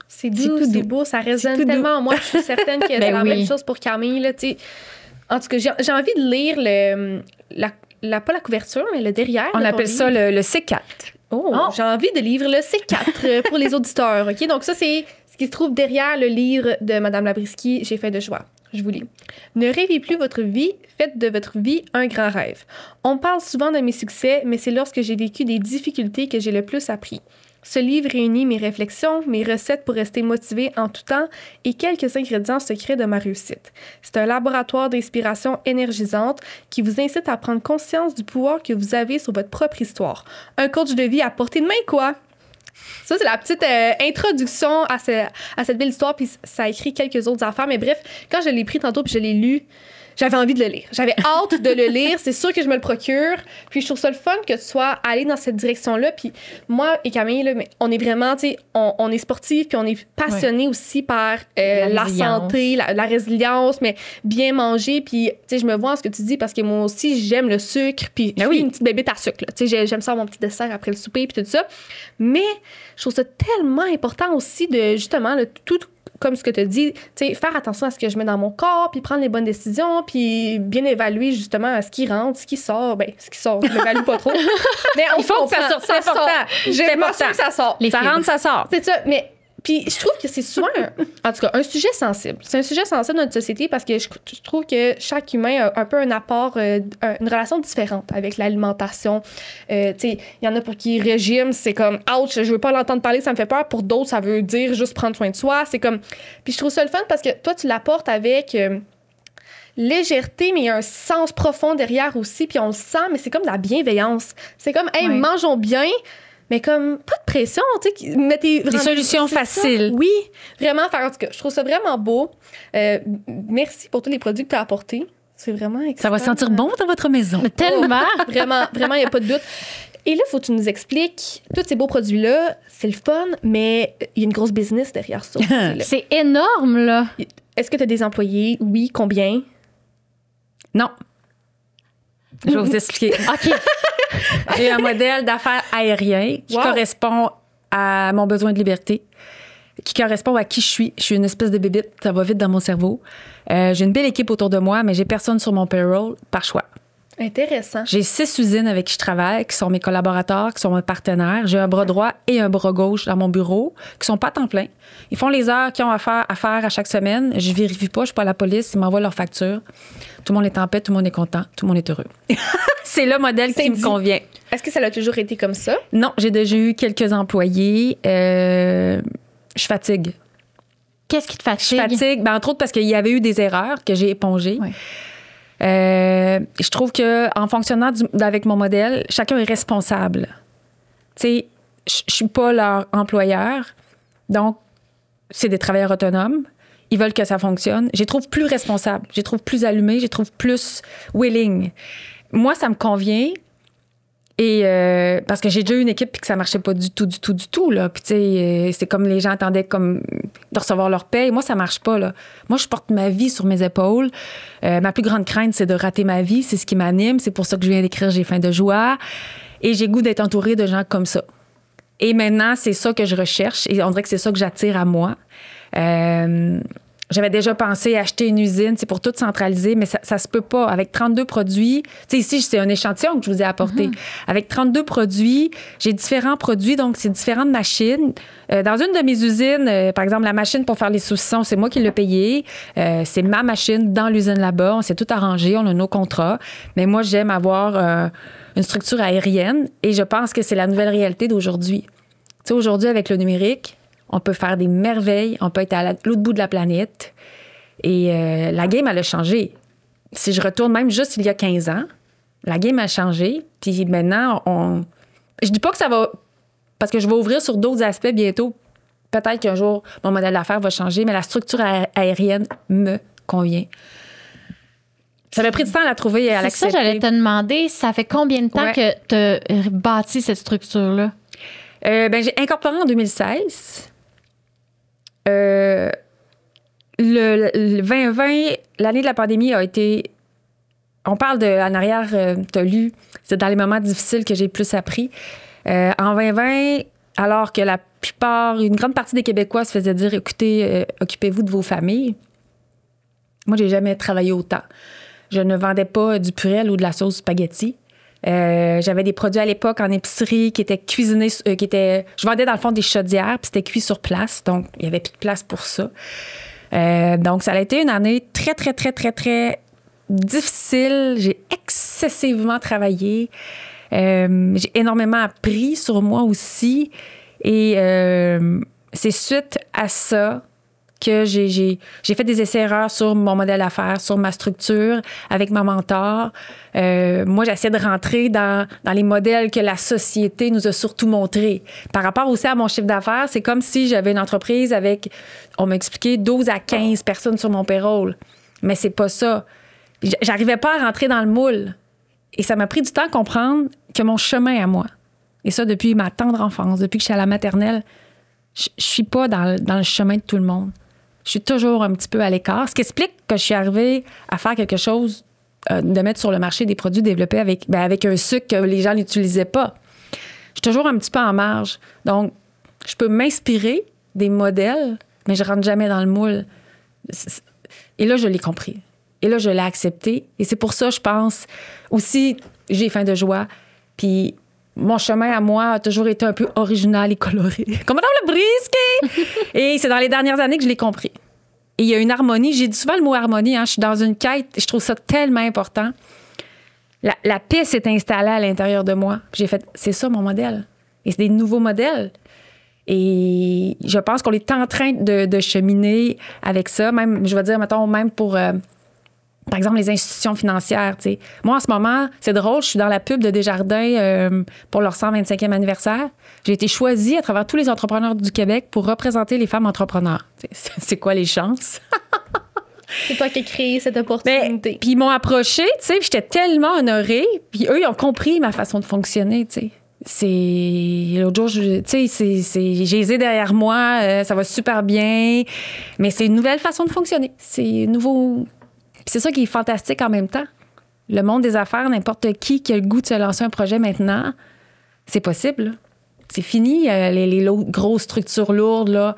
C'est doux, c'est beau, ça résonne tellement. Moi, je suis certaine que c'est la même chose pour Camille. Là, en tout cas, j'ai envie de lire pas la couverture, mais le derrière. On appelle ça le C4. Oh. J'ai envie de lire le C4 pour les auditeurs. OK? Donc, ça, c'est ce qui se trouve derrière le livre de Mme Labriskie, J'ai faim de joie. Je vous lis. Ne rêvez plus votre vie, faites de votre vie un grand rêve. On parle souvent de mes succès, mais c'est lorsque j'ai vécu des difficultés que j'ai le plus appris. Ce livre réunit mes réflexions, mes recettes pour rester motivée en tout temps et quelques ingrédients secrets de ma réussite. C'est un laboratoire d'inspiration énergisante qui vous incite à prendre conscience du pouvoir que vous avez sur votre propre histoire. Un coach de vie à portée de main, quoi! Ça, c'est la petite introduction à cette belle histoire, puis ça écrit quelques autres affaires. Mais bref, quand je l'ai pris tantôt puis je l'ai lu, j'avais envie de le lire. J'avais hâte de le lire. C'est sûr que je me le procure. Puis je trouve ça le fun que tu sois allé dans cette direction-là. Puis moi et Camille, là, on est vraiment, tu sais, on est sportifs puis on est passionnés aussi par la santé, la résilience, mais bien manger. Puis, tu sais, je me vois en ce que tu dis parce que moi aussi, j'aime le sucre. Puis je suis une petite bébête à sucre. Tu sais, j'aime ça, mon petit dessert après le souper puis tout ça. Mais je trouve ça tellement important aussi de, justement, tout comme ce que tu as dit, faire attention à ce que je mets dans mon corps, puis prendre les bonnes décisions, puis bien évaluer justement ce qui rentre, ce qui sort. Ben, ce qui sort, je l'évalue pas trop. Mais il faut que ça sorte, c'est important. C'est important que ça sort. Ça rentre, ça sort. C'est ça, mais... Puis je trouve que c'est souvent, en tout cas, un sujet sensible. C'est un sujet sensible dans notre société parce que je trouve que chaque humain a un peu un apport, une relation différente avec l'alimentation. Il y en a pour qui régime, c'est comme « ouch, je veux pas l'entendre parler, ça me fait peur ». Pour d'autres, ça veut dire juste prendre soin de soi. C'est comme... Puis je trouve ça le fun parce que toi, tu l'apportes avec... légèreté, mais il y a un sens profond derrière aussi, puis on le sent, mais c'est comme de la bienveillance. C'est comme « hey, mangeons bien ». Mais comme, pas de pression, tu sais, mettez des solutions faciles. Ça. Oui, vraiment. En tout cas, je trouve ça vraiment beau. Merci pour tous les produits que tu as apportés. C'est vraiment excitant. Ça va sentir bon dans votre maison. Tellement. Vraiment, il n'y a pas de doute. Et là, il faut que tu nous expliques, tous ces beaux produits-là, c'est le fun, mais il y a une grosse business derrière ça. C'est énorme, là. Est-ce que tu as des employés? Oui, combien? Non. Je vais vous expliquer. OK. J'ai un modèle d'affaires aérien qui correspond à mon besoin de liberté, qui correspond à qui je suis. Je suis une espèce de bébite, ça va vite dans mon cerveau. J'ai une belle équipe autour de moi, mais j'ai personne sur mon payroll par choix. Intéressant. J'ai 6 usines avec qui je travaille, qui sont mes collaborateurs, qui sont mes partenaires. J'ai un bras droit et un bras gauche dans mon bureau, qui sont pas à temps plein. Ils font les heures qu'ils ont à faire à chaque semaine. Je vérifie pas, je suis pas à la police. Ils m'envoient leurs factures. Tout le monde est en paix, tout le monde est content, tout le monde est heureux. C'est le modèle qui me convient. Est-ce que ça a toujours été comme ça? Non, j'ai déjà eu quelques employés. Je fatigue. Qu'est-ce qui te fatigue? Je fatigue, entre autres parce qu'il y avait eu des erreurs que j'ai épongées. Oui. Je trouve qu'en fonctionnant avec mon modèle, chacun est responsable. Tu sais, je suis pas leur employeur, donc c'est des travailleurs autonomes. Ils veulent que ça fonctionne. Je les trouve plus responsables, je les trouve plus allumés, je les trouve plus willing. Moi, ça me convient. Et parce que j'ai déjà eu une équipe puis que ça marchait pas du tout, là. Puis tu sais, c'est comme les gens attendaient comme de recevoir leur paye. Moi, ça marche pas, là. Moi, je porte ma vie sur mes épaules. Ma plus grande crainte, c'est de rater ma vie. C'est ce qui m'anime. C'est pour ça que je viens d'écrire J'ai faim de joie. Et j'ai goût d'être entourée de gens comme ça. Et maintenant, c'est ça que je recherche. Et on dirait que c'est ça que j'attire à moi. J'avais déjà pensé acheter une usine, c'est pour tout centraliser, mais ça se peut pas. Avec 32 produits, tu sais, ici, c'est un échantillon que je vous ai apporté. Mm-hmm. Avec 32 produits, j'ai différents produits, donc c'est différentes machines. Dans une de mes usines, par exemple, la machine pour faire les saucissons, c'est moi qui l'ai payée. C'est ma machine dans l'usine là-bas. On s'est tout arrangé, on a nos contrats. Mais moi, j'aime avoir une structure aérienne et je pense que c'est la nouvelle réalité d'aujourd'hui. Tu sais, aujourd'hui, avec le numérique, on peut faire des merveilles. On peut être à l'autre bout de la planète. Et la game, elle a changé. Si je retourne même juste il y a 15 ans, la game a changé. Puis maintenant, je dis pas que ça va... Parce que je vais ouvrir sur d'autres aspects bientôt. Peut-être qu'un jour, mon modèle d'affaires va changer, mais la structure aérienne me convient. Ça m'a pris du temps à la trouver et à l'accepter. C'est ça, j'allais te demander, ça fait combien de temps que tu as bâti cette structure-là? J'ai incorporé en 2016. Le 2020, l'année de la pandémie a été... On parle de... En arrière, tu as lu, c'est dans les moments difficiles que j'ai plus appris. En 2020, alors que une grande partie des Québécois se faisaient dire, écoutez, occupez-vous de vos familles. Moi, j'ai jamais travaillé autant. Je ne vendais pas du purel ou de la sauce spaghetti. J'avais des produits à l'époque en épicerie qui étaient cuisinés, je vendais dans le fond des chaudières, puis c'était cuit sur place, donc il n'y avait plus de place pour ça. Donc, ça a été une année très, très, très, très, très difficile. J'ai excessivement travaillé. J'ai énormément appris sur moi aussi. Et c'est suite à ça que j'ai fait des essais-erreurs sur mon modèle d'affaires, sur ma structure, avec ma mentor. Moi, j'essaie de rentrer dans les modèles que la société nous a surtout montrés. Par rapport aussi à mon chiffre d'affaires, c'est comme si j'avais une entreprise avec, on m'a expliqué, 12 à 15 personnes sur mon payroll. Mais c'est pas ça. J'arrivais pas à rentrer dans le moule. Et ça m'a pris du temps à comprendre que mon chemin à moi, et ça depuis ma tendre enfance, depuis que je suis à la maternelle, je suis pas dans le chemin de tout le monde. Je suis toujours un petit peu à l'écart, ce qui explique que je suis arrivée à faire quelque chose, de mettre sur le marché des produits développés avec un sucre que les gens n'utilisaient pas. Je suis toujours un petit peu en marge. Donc, je peux m'inspirer des modèles, mais je rentre jamais dans le moule. Et là, je l'ai compris. Et là, je l'ai accepté. Et c'est pour ça, je pense, aussi, j'ai faim de joie. Puis mon chemin à moi a toujours été un peu original et coloré. Comme Madame Labriskie! Et c'est dans les dernières années que je l'ai compris. Et il y a une harmonie. J'ai dit souvent le mot harmonie. Hein. Je suis dans une quête. Je trouve ça tellement important. La paix s'est installée à l'intérieur de moi. Puis j'ai fait, c'est ça mon modèle. Et c'est des nouveaux modèles. Et je pense qu'on est en train de cheminer avec ça. Même, je vais dire, mettons, même pour, par exemple, les institutions financières. T'sais. Moi, en ce moment, c'est drôle, je suis dans la pub de Desjardins pour leur 125e anniversaire. J'ai été choisie à travers tous les entrepreneurs du Québec pour représenter les femmes entrepreneurs. C'est quoi les chances? C'est toi qui as créé cette opportunité. Puis ils m'ont approchée, tu sais, j'étais tellement honorée. Puis eux, ils ont compris ma façon de fonctionner, tu sais. C'est l'autre jour, tu sais, j'ai les ai derrière moi, ça va super bien, mais c'est une nouvelle façon de fonctionner. C'est nouveau. Puis c'est ça qui est fantastique en même temps. Le monde des affaires, n'importe qui a le goût de se lancer un projet maintenant, c'est possible. Là. C'est fini les grosses structures lourdes là.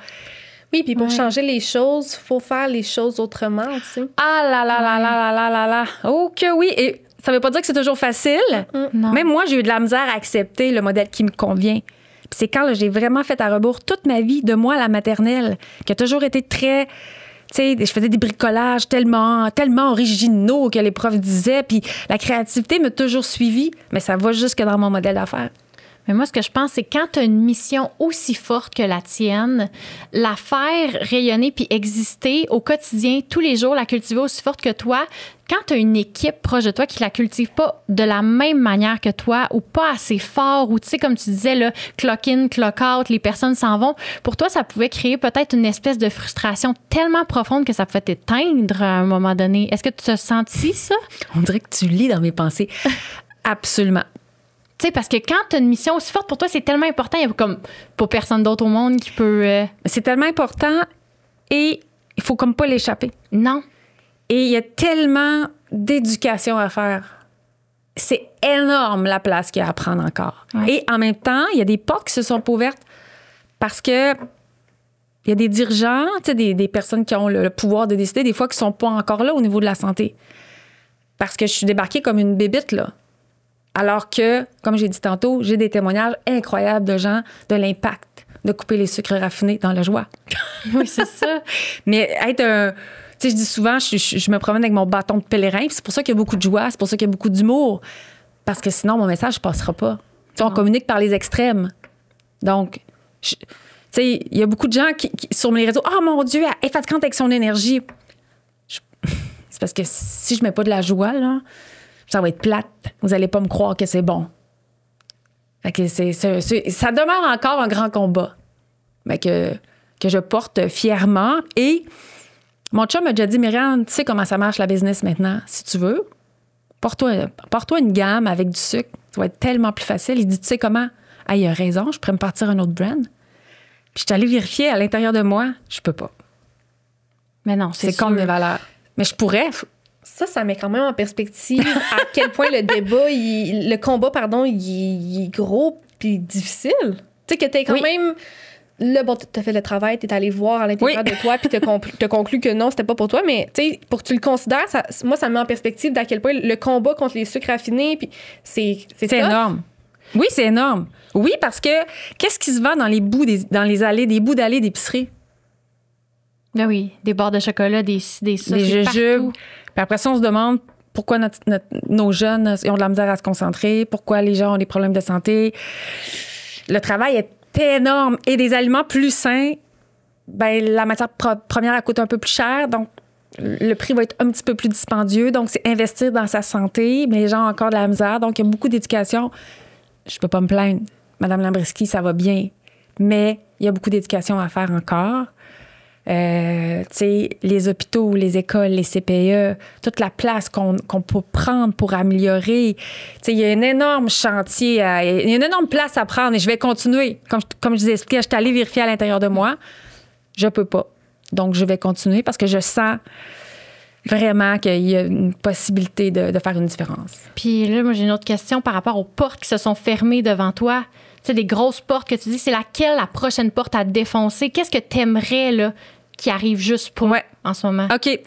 Oui, puis pour changer les choses, il faut faire les choses autrement aussi. Ah là là là là là là là là. Oh que oui. Et ça veut pas dire que c'est toujours facile. Non. Même moi, j'ai eu de la misère à accepter le modèle qui me convient. Puis c'est quand là, j'ai vraiment fait à rebours toute ma vie, de moi à la maternelle, qui a toujours été très... Tu sais, je faisais des bricolages tellement originaux que les profs disaient. Puis la créativité m'a toujours suivie, mais ça va jusque dans mon modèle d'affaires. Mais moi, ce que je pense, c'est quand tu as une mission aussi forte que la tienne, la faire rayonner puis exister au quotidien, tous les jours, la cultiver aussi forte que toi, quand tu as une équipe proche de toi qui la cultive pas de la même manière que toi ou pas assez fort, ou tu sais, comme tu disais, là, clock in, clock out, les personnes s'en vont, pour toi, ça pouvait créer peut-être une espèce de frustration tellement profonde que ça pouvait t'éteindre à un moment donné. Est-ce que tu as senti ça? On dirait que tu lis dans mes pensées. Absolument. Tu sais, parce que quand tu as une mission aussi forte, pour toi, c'est tellement important. Il y a comme pas personne d'autre au monde qui peut... C'est tellement important et il faut comme pas l'échapper. Non. Et il y a tellement d'éducation à faire. C'est énorme la place qu'il y a à prendre encore. Ouais. Et en même temps, il y a des portes qui se sont pas ouvertes parce que il y a des dirigeants, tu sais, des personnes qui ont le pouvoir de décider, des fois qui sont pas encore là au niveau de la santé. Parce que je suis débarquée comme une bébite, là. Alors que, comme j'ai dit tantôt, j'ai des témoignages incroyables de gens, de l'impact de couper les sucres raffinés dans la joie. Oui, c'est ça. Mais être un... Tu sais, je dis souvent, je me promène avec mon bâton de pèlerin, c'est pour ça qu'il y a beaucoup de joie, c'est pour ça qu'il y a beaucoup d'humour. Parce que sinon, mon message ne passera pas. Tu sais, on communique par les extrêmes. Donc, tu sais, il y a beaucoup de gens qui sur mes réseaux, « Oh mon Dieu, elle est fatigante avec son énergie. » C'est parce que si je mets pas de la joie, là, ça va être plate. Vous n'allez pas me croire que c'est bon. Fait que ça demeure encore un grand combat, mais que je porte fièrement. Et mon chum m'a déjà dit, Myriam, tu sais comment ça marche la business maintenant. Si tu veux, porte-toi une gamme avec du sucre. Ça va être tellement plus facile. Il dit, tu sais comment? Ah, il a raison, je pourrais me partir un autre brand. Puis je suis allée vérifier à l'intérieur de moi, je peux pas. Mais non, c'est contre mes valeurs. Mais je pourrais. Ça met quand même en perspective à quel point le combat, il est gros puis difficile. Tu sais, que t'es quand même... Là, bon, t'as fait le travail, t'es allé voir à l'intérieur de toi puis t'as conclu que non, c'était pas pour toi. Mais, tu sais, pour que tu le considères, moi, ça me met en perspective d'à quel point le combat contre les sucres raffinés, puis c'est énorme. Oui, c'est énorme. Oui, parce que qu'est-ce qui se vend dans les allées, des bouts d'allées d'épicerie? Ben oui, des barres de chocolat, des jujubes. Puis après ça, on se demande pourquoi nos jeunes ils ont de la misère à se concentrer, pourquoi les gens ont des problèmes de santé. Le travail est énorme. Et des aliments plus sains, ben la matière première, elle coûte un peu plus cher, donc le prix va être un petit peu plus dispendieux. Donc, c'est investir dans sa santé, mais les gens ont encore de la misère. Donc, il y a beaucoup d'éducation. Je peux pas me plaindre. Madame Labriskie, ça va bien. Mais il y a beaucoup d'éducation à faire encore. Tu sais, les hôpitaux, les écoles, les CPE, toute la place qu'on peut prendre pour améliorer. Tu sais, il y a un énorme chantier, il y a une énorme place à prendre et je vais continuer. Comme je vous ai expliqué, je suis allée vérifier à l'intérieur de moi. Je peux pas. Donc, je vais continuer parce que je sens vraiment qu'il y a une possibilité de faire une différence. Puis là, moi, j'ai une autre question par rapport aux portes qui se sont fermées devant toi. sais, des grosses portes que tu dis, c'est laquelle la prochaine porte à défoncer? Qu'est-ce que t'aimerais, là, qui arrive juste pas en ce moment? OK.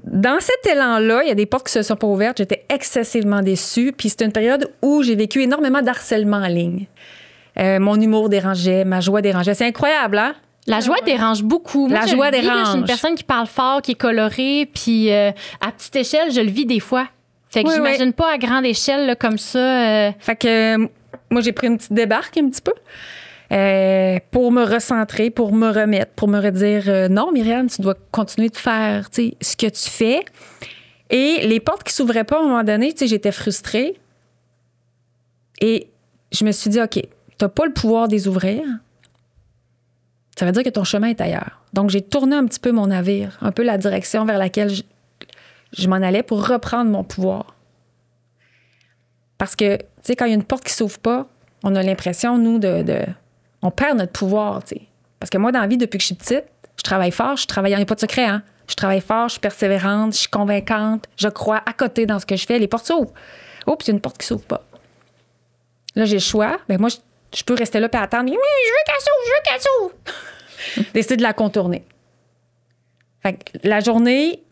Dans cet élan-là, il y a des portes qui se sont pas ouvertes. J'étais excessivement déçue. Puis c'était une période où j'ai vécu énormément d'harcèlement en ligne. Mon humour dérangeait, ma joie dérangeait. C'est incroyable, hein? La joie dérange beaucoup. Moi, la joie dérange. Je suis une personne qui parle fort, qui est colorée, puis à petite échelle, je le vis des fois. Fait que j'imagine pas à grande échelle là, comme ça. Fait que moi, j'ai pris une petite débarque un petit peu pour me recentrer, pour me remettre, pour me redire non, Myriam, tu dois continuer de faire ce que tu fais. Et les portes qui s'ouvraient pas à un moment donné, j'étais frustrée. Et je me suis dit, OK, t'as pas le pouvoir de les ouvrir. Ça veut dire que ton chemin est ailleurs. Donc, j'ai tourné un petit peu mon navire, un peu la direction vers laquelle je m'en allais pour reprendre mon pouvoir. Parce que, tu sais, quand il y a une porte qui s'ouvre pas, on a l'impression, nous, on perd notre pouvoir, tu sais. Parce que moi, dans la vie, depuis que je suis petite, je travaille fort, il n'y a pas de secret, hein. Je travaille fort, je suis persévérante, je suis convaincante, je crois à côté dans ce que je fais. Les portes s'ouvrent. Oups, il y a une porte qui s'ouvre pas. Là, j'ai le choix. Ben moi, je peux rester là et attendre. Oui, je veux qu'elle s'ouvre. Décider de la contourner. Fait que la journée,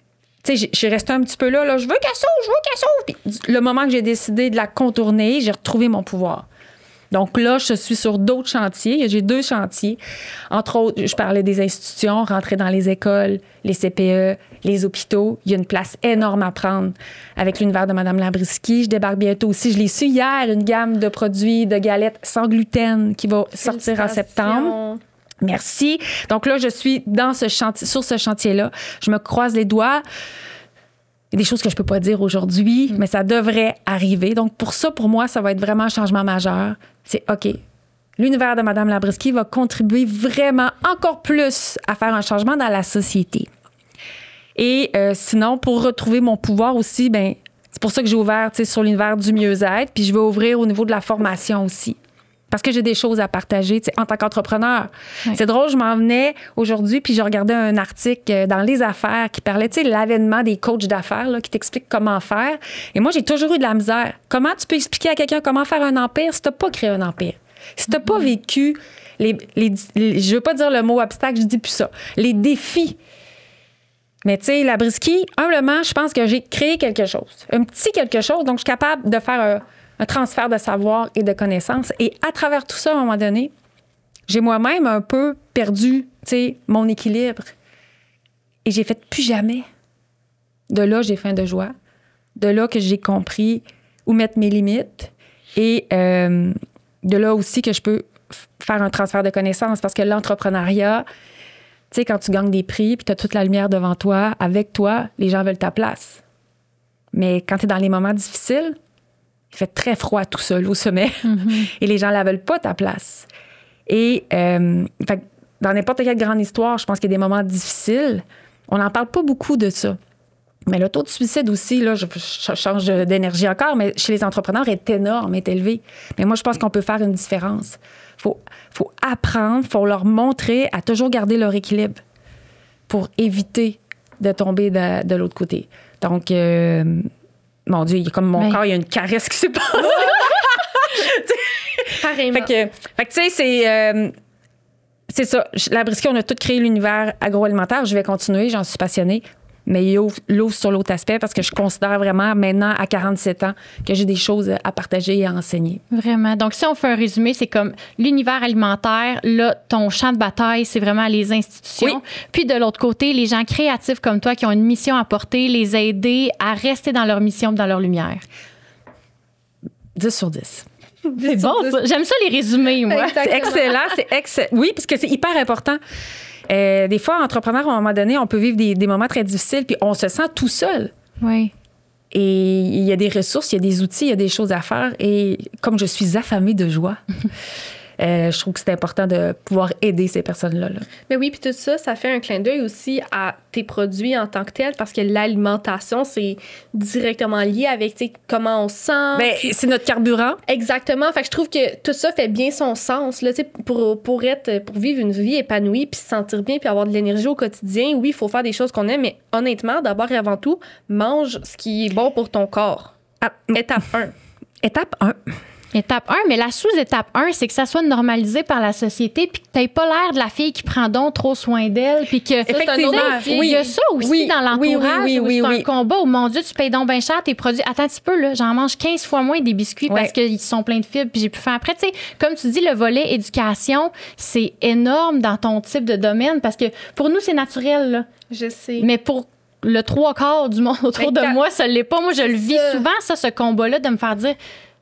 tu sais, je suis restée un petit peu là, je veux qu'elle s'ouvre. Puis le moment que j'ai décidé de la contourner, j'ai retrouvé mon pouvoir. Donc là, je suis sur d'autres chantiers. J'ai 2 chantiers. Entre autres, je parlais des institutions, rentrer dans les écoles, les CPE, les hôpitaux. Il y a une place énorme à prendre avec l'univers de Mme Labriskie. Je débarque bientôt aussi. Je l'ai su hier, une gamme de produits de galettes sans gluten qui va sortir en septembre. Merci. Donc là, je suis sur ce chantier-là. Je me croise les doigts. Il y a des choses que je peux pas dire aujourd'hui, mais ça devrait arriver. Donc, pour moi, ça va être vraiment un changement majeur. C'est OK. L'univers de Mme Labriskie va contribuer vraiment encore plus à faire un changement dans la société. Et sinon, pour retrouver mon pouvoir aussi, ben c'est pour ça que j'ai ouvert sur l'univers du mieux-être, puis je vais ouvrir au niveau de la formation aussi. Parce que j'ai des choses à partager en tant qu'entrepreneur. Oui. C'est drôle, je m'en venais aujourd'hui, puis je regardais un article dans Les Affaires qui parlait de l'avènement des coachs d'affaires là, qui t'expliquent comment faire. Et moi, j'ai toujours eu de la misère. Comment tu peux expliquer à quelqu'un comment faire un empire si tu n'as pas créé un empire? Si tu n'as pas vécu je ne veux pas dire le mot obstacle, je dis plus ça. Les défis. Mais tu sais, Labriskie, humblement, je pense que j'ai créé quelque chose. Un petit quelque chose, donc je suis capable de faire un transfert de savoir et de connaissances. Et à travers tout ça, à un moment donné, j'ai moi-même un peu perdu, mon équilibre. Et j'ai fait plus jamais. De là, j'ai faim de joie. De là que j'ai compris où mettre mes limites. Et de là aussi que je peux faire un transfert de connaissances. Parce que l'entrepreneuriat, quand tu gagnes des prix puis tu as toute la lumière devant toi, avec toi, les gens veulent ta place. Mais quand tu es dans les moments difficiles, il fait très froid tout seul au sommet et les gens ne la veulent pas, ta place. Et fait, dans n'importe quelle grande histoire, je pense qu'il y a des moments difficiles. On n'en parle pas beaucoup de ça. Mais le taux de suicide aussi, là, je change d'énergie encore, mais chez les entrepreneurs est énorme, est élevé. Mais moi, je pense qu'on peut faire une différence. Faut apprendre, faut leur montrer à toujours garder leur équilibre pour éviter de tomber de l'autre côté. Donc... mon Dieu, il y a comme mon corps, il y a une caresse qui se passe. Pareillement. Fait que tu sais, c'est ça. Labriskie, on a tout créé l'univers agroalimentaire. Je vais continuer, j'en suis passionnée. Mais il l'ouvre sur l'autre aspect parce que je considère vraiment maintenant, à 47 ans, que j'ai des choses à partager et à enseigner. Vraiment. Donc, si on fait un résumé, c'est comme l'univers alimentaire, là, ton champ de bataille, c'est vraiment les institutions. Oui. Puis de l'autre côté, les gens créatifs comme toi qui ont une mission à porter, les aider à rester dans leur mission, dans leur lumière. 10 sur 10. C'est bon, ça. J'aime ça, les résumés, moi. C'est excellent, c'est excellent. Oui, parce que c'est hyper important. Des fois, entrepreneurs, à un moment donné, on peut vivre des moments très difficiles, puis on se sent tout seul. Oui. Et il y a des ressources, il y a des outils, il y a des choses à faire. Et comme je suis affamée de joie, je trouve que c'est important de pouvoir aider ces personnes-là. Là. Mais oui, puis tout ça, ça fait un clin d'œil aussi à tes produits en tant que tels, parce que l'alimentation, c'est directement lié avec comment on se sent. Bien, c'est notre carburant. Exactement. Fait que je trouve que tout ça fait bien son sens. Là, pour vivre une vie épanouie, puis se sentir bien, puis avoir de l'énergie au quotidien, oui, il faut faire des choses qu'on aime, mais honnêtement, d'abord et avant tout, mange ce qui est bon pour ton corps. Étape 1. Étape 1. Étape 1, mais la sous-étape 1, c'est que ça soit normalisé par la société puis que tu n'aies pas l'air de la fille qui prend donc trop soin d'elle. Puis que, effectivement, il y a ça aussi dans l'entourage. C'est un combat où, mon Dieu, tu payes donc bien cher tes produits. Attends un petit peu, là, j'en mange 15 fois moins des biscuits parce qu'ils sont pleins de fibres puis j'ai pu faire après. Tu sais, comme tu dis, le volet éducation, c'est énorme dans ton type de domaine parce que pour nous, c'est naturel. Là. Je sais. Mais pour le 3/4 du monde autour de moi, ça ne l'est pas. Moi, je le vis souvent, ce combat-là, de me faire dire,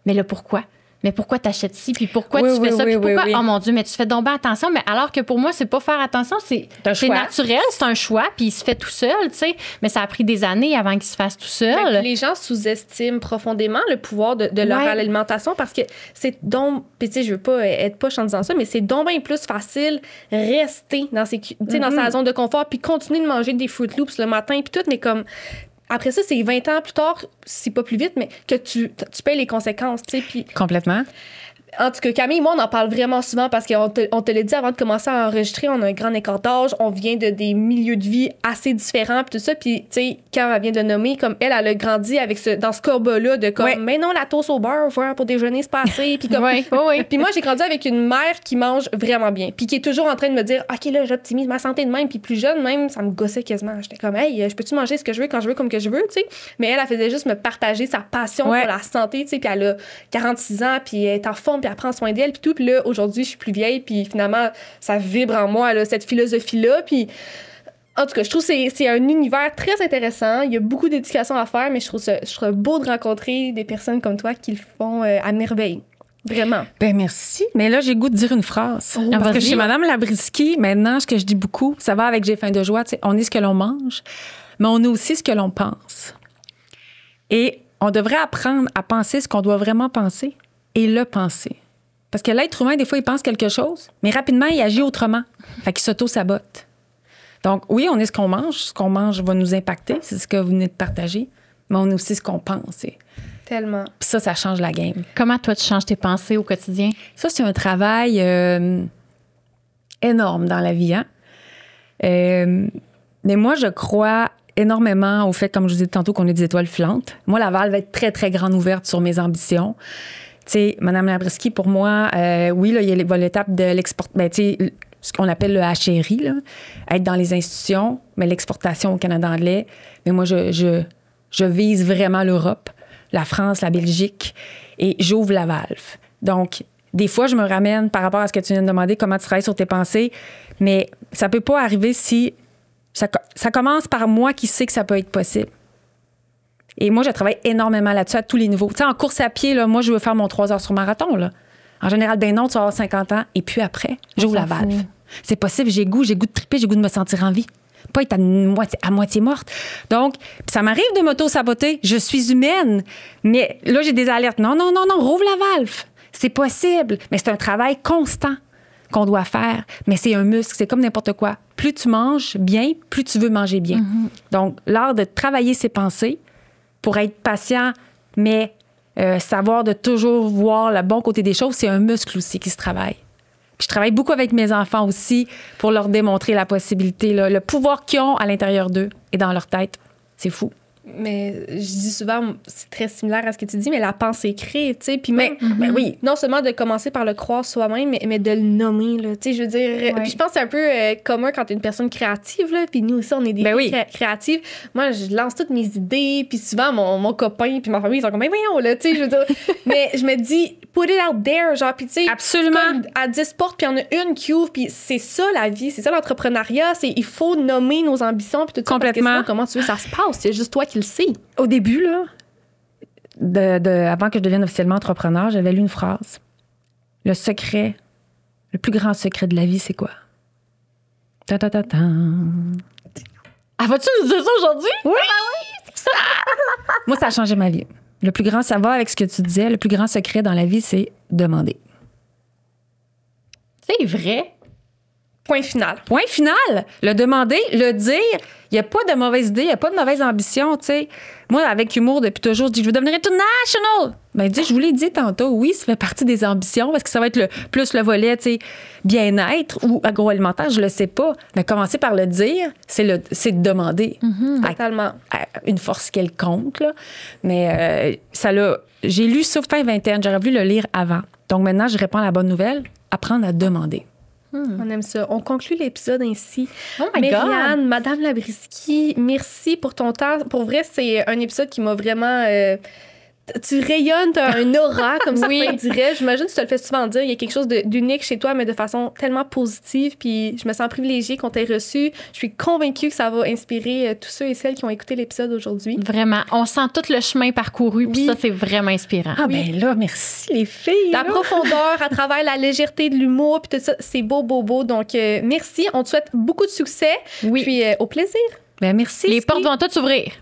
mais là, pourquoi? Mais pourquoi t'achètes ci? Puis pourquoi tu fais ça? Puis pourquoi? Oh mon Dieu, mais tu fais donc bien attention. Mais alors que pour moi, c'est pas faire attention, c'est naturel, c'est un choix, puis il se fait tout seul, tu sais. Mais ça a pris des années avant qu'il se fasse tout seul. Les gens sous-estiment profondément le pouvoir de leur alimentation parce que c'est donc... Puis tu sais, je veux pas être poche en disant ça, mais c'est donc bien plus facile rester dans dans sa zone de confort puis continuer de manger des Fruit Loops le matin puis tout, mais comme... Après ça, c'est 20 ans plus tard, c'est pas plus vite, mais que tu payes les conséquences, tu sais. Puis complètement. En tout cas, Camille et moi, on en parle vraiment souvent parce qu'on te l'a dit avant de commencer à enregistrer, on a un grand écart d'âge, on vient de des milieux de vie assez différents, puis tout ça. Puis, tu sais, quand elle vient de le nommer, comme elle a grandi avec dans ce combat-là de comme, mais non, la toast au beurre, pour déjeuner, c'est pas assez. Puis, comme, puis moi, j'ai grandi avec une mère qui mange vraiment bien, puis qui est toujours en train de me dire, OK, là, j'optimise ma santé de même. Puis, plus jeune, même, ça me gossait quasiment. J'étais comme, hey, je peux-tu manger ce que je veux quand je veux, comme que je veux, tu sais. Mais elle faisait juste me partager sa passion pour la santé, tu sais. Puis, elle a 46 ans, puis elle est en forme, puis elle prend soin d'elle, puis tout. Puis là, aujourd'hui, je suis plus vieille, puis finalement, ça vibre en moi, là, cette philosophie-là. Puis, en tout cas, je trouve que c'est un univers très intéressant. Il y a beaucoup d'éducation à faire, mais je trouve beau de rencontrer des personnes comme toi qui le font à merveille. Vraiment. Ben merci. Mais là, j'ai le goût de dire une phrase. Parce que chez Mme Labriski, maintenant, ce que je dis beaucoup, ça va avec J'ai faim de joie, tu sais, on est ce que l'on mange, mais on est aussi ce que l'on pense. Et on devrait apprendre à penser ce qu'on doit vraiment penser et le penser. Parce que l'être humain, des fois, il pense quelque chose, mais rapidement, il agit autrement. Fait qu'il s'auto-sabote. Donc, oui, on est ce qu'on mange. Ce qu'on mange va nous impacter. C'est ce que vous venez de partager. Mais on est aussi ce qu'on pense. Tellement. Puis ça change la game. Comment, toi, tu changes tes pensées au quotidien? Ça, c'est un travail énorme dans la vie. Hein? Mais moi, je crois énormément au fait, comme je vous disais tantôt, qu'on est des étoiles filantes. Moi, la valve va être très, très grande ouverte sur mes ambitions. Tu sais, Mme Labriski, pour moi, oui, là, il y a l'étape de l'export... Ben, tu sais, ce qu'on appelle le HRI, là, être dans les institutions, mais l'exportation au Canada anglais. Mais moi, je vise vraiment l'Europe, la France, la Belgique, et j'ouvre la valve. Donc, des fois, je me ramène par rapport à ce que tu viens de demander, comment tu travailles sur tes pensées, mais ça peut pas arriver si... Ça commence par moi qui sais que ça peut être possible. Et moi, je travaille énormément là-dessus à tous les niveaux. Tu sais, en course à pied, là, moi, je veux faire mon 3 heures sur marathon. Là. En général, ben non, tu vas avoir 50 ans. Et puis après, j'ouvre la valve. C'est possible, j'ai goût de triper, j'ai goût de me sentir en vie. Pas être à moitié morte. Donc, ça m'arrive de m'auto-saboter. Je suis humaine. Mais là, j'ai des alertes. Non, rouvre la valve. C'est possible. Mais c'est un travail constant qu'on doit faire. Mais c'est un muscle. C'est comme n'importe quoi. Plus tu manges bien, plus tu veux manger bien. Mm-hmm. Donc, l'art de travailler ses pensées, pour être patient, mais savoir de toujours voir le bon côté des choses, c'est un muscle aussi qui se travaille. Puis je travaille beaucoup avec mes enfants aussi pour leur démontrer la possibilité, là, le pouvoir qu'ils ont à l'intérieur d'eux et dans leur tête. C'est fou. Mais je dis souvent, c'est très similaire à ce que tu dis, mais la pensée crée, tu sais. Puis même, ben oui, non seulement de commencer par le croire soi-même, mais de le nommer, là. Tu sais, je veux dire, puis je pense que c'est un peu commun quand t'es une personne créative, là. Puis nous aussi, on est des créatives. Moi, je lance toutes mes idées, puis souvent, mon copain puis ma famille, ils sont comme, mais voyons, là, tu sais, je veux dire. Mais je me dis, put it out there, genre, puis tu sais. Absolument. À 10 portes, puis il y en a une qui ouvre, puis c'est ça la vie, c'est ça l'entrepreneuriat, il faut nommer nos ambitions, puis tout ça. Complètement. Parce que sinon, comment tu veux ça se passe? C'est juste toi qui le sais. Au début, là, avant que je devienne officiellement entrepreneur, j'avais lu une phrase. Le secret, le plus grand secret de la vie, c'est quoi? Ta-ta-ta-ta. Ah, vas-tu nous dire ça aujourd'hui? Oui! Moi, ça a changé ma vie. Le plus grand, ça va avec ce que tu disais, le plus grand secret dans la vie, c'est demander. C'est vrai. Point final. Point final. Le demander, le dire. Il n'y a pas de mauvaise idée, il n'y a pas de mauvaise ambition, tu sais. Moi, avec humour, depuis toujours, je dis, je veux devenir international. Ben, je vous l'ai dit tantôt, oui, ça fait partie des ambitions parce que ça va être plus le volet, tu sais, bien-être ou agroalimentaire, je le sais pas. Mais commencer par le dire, c'est de demander. Totalement. À une force quelconque, là. Mais j'ai lu ça fin vingtaine, j'aurais voulu le lire avant. Donc maintenant, je réponds à la bonne nouvelle, apprendre à demander. On aime ça. On conclut l'épisode ainsi. Oh my God! Mériane, Madame Labriskie, merci pour ton temps. Pour vrai, c'est un épisode qui m'a vraiment... tu rayonnes, tu as un aura, comme certains diraient. J'imagine que tu te le fais souvent dire. Il y a quelque chose d'unique chez toi, mais de façon tellement positive. Puis je me sens privilégiée qu'on t'ait reçu. Je suis convaincue que ça va inspirer tous ceux et celles qui ont écouté l'épisode aujourd'hui. Vraiment. On sent tout le chemin parcouru, puis ça, c'est vraiment inspirant. Ah, ben là, merci les filles. La profondeur à travers la légèreté de l'humour, puis tout ça, c'est beau, beau, beau. Donc, merci. On te souhaite beaucoup de succès. Oui. Puis, au plaisir. Ben merci. Les portes vont toutes s'ouvrir.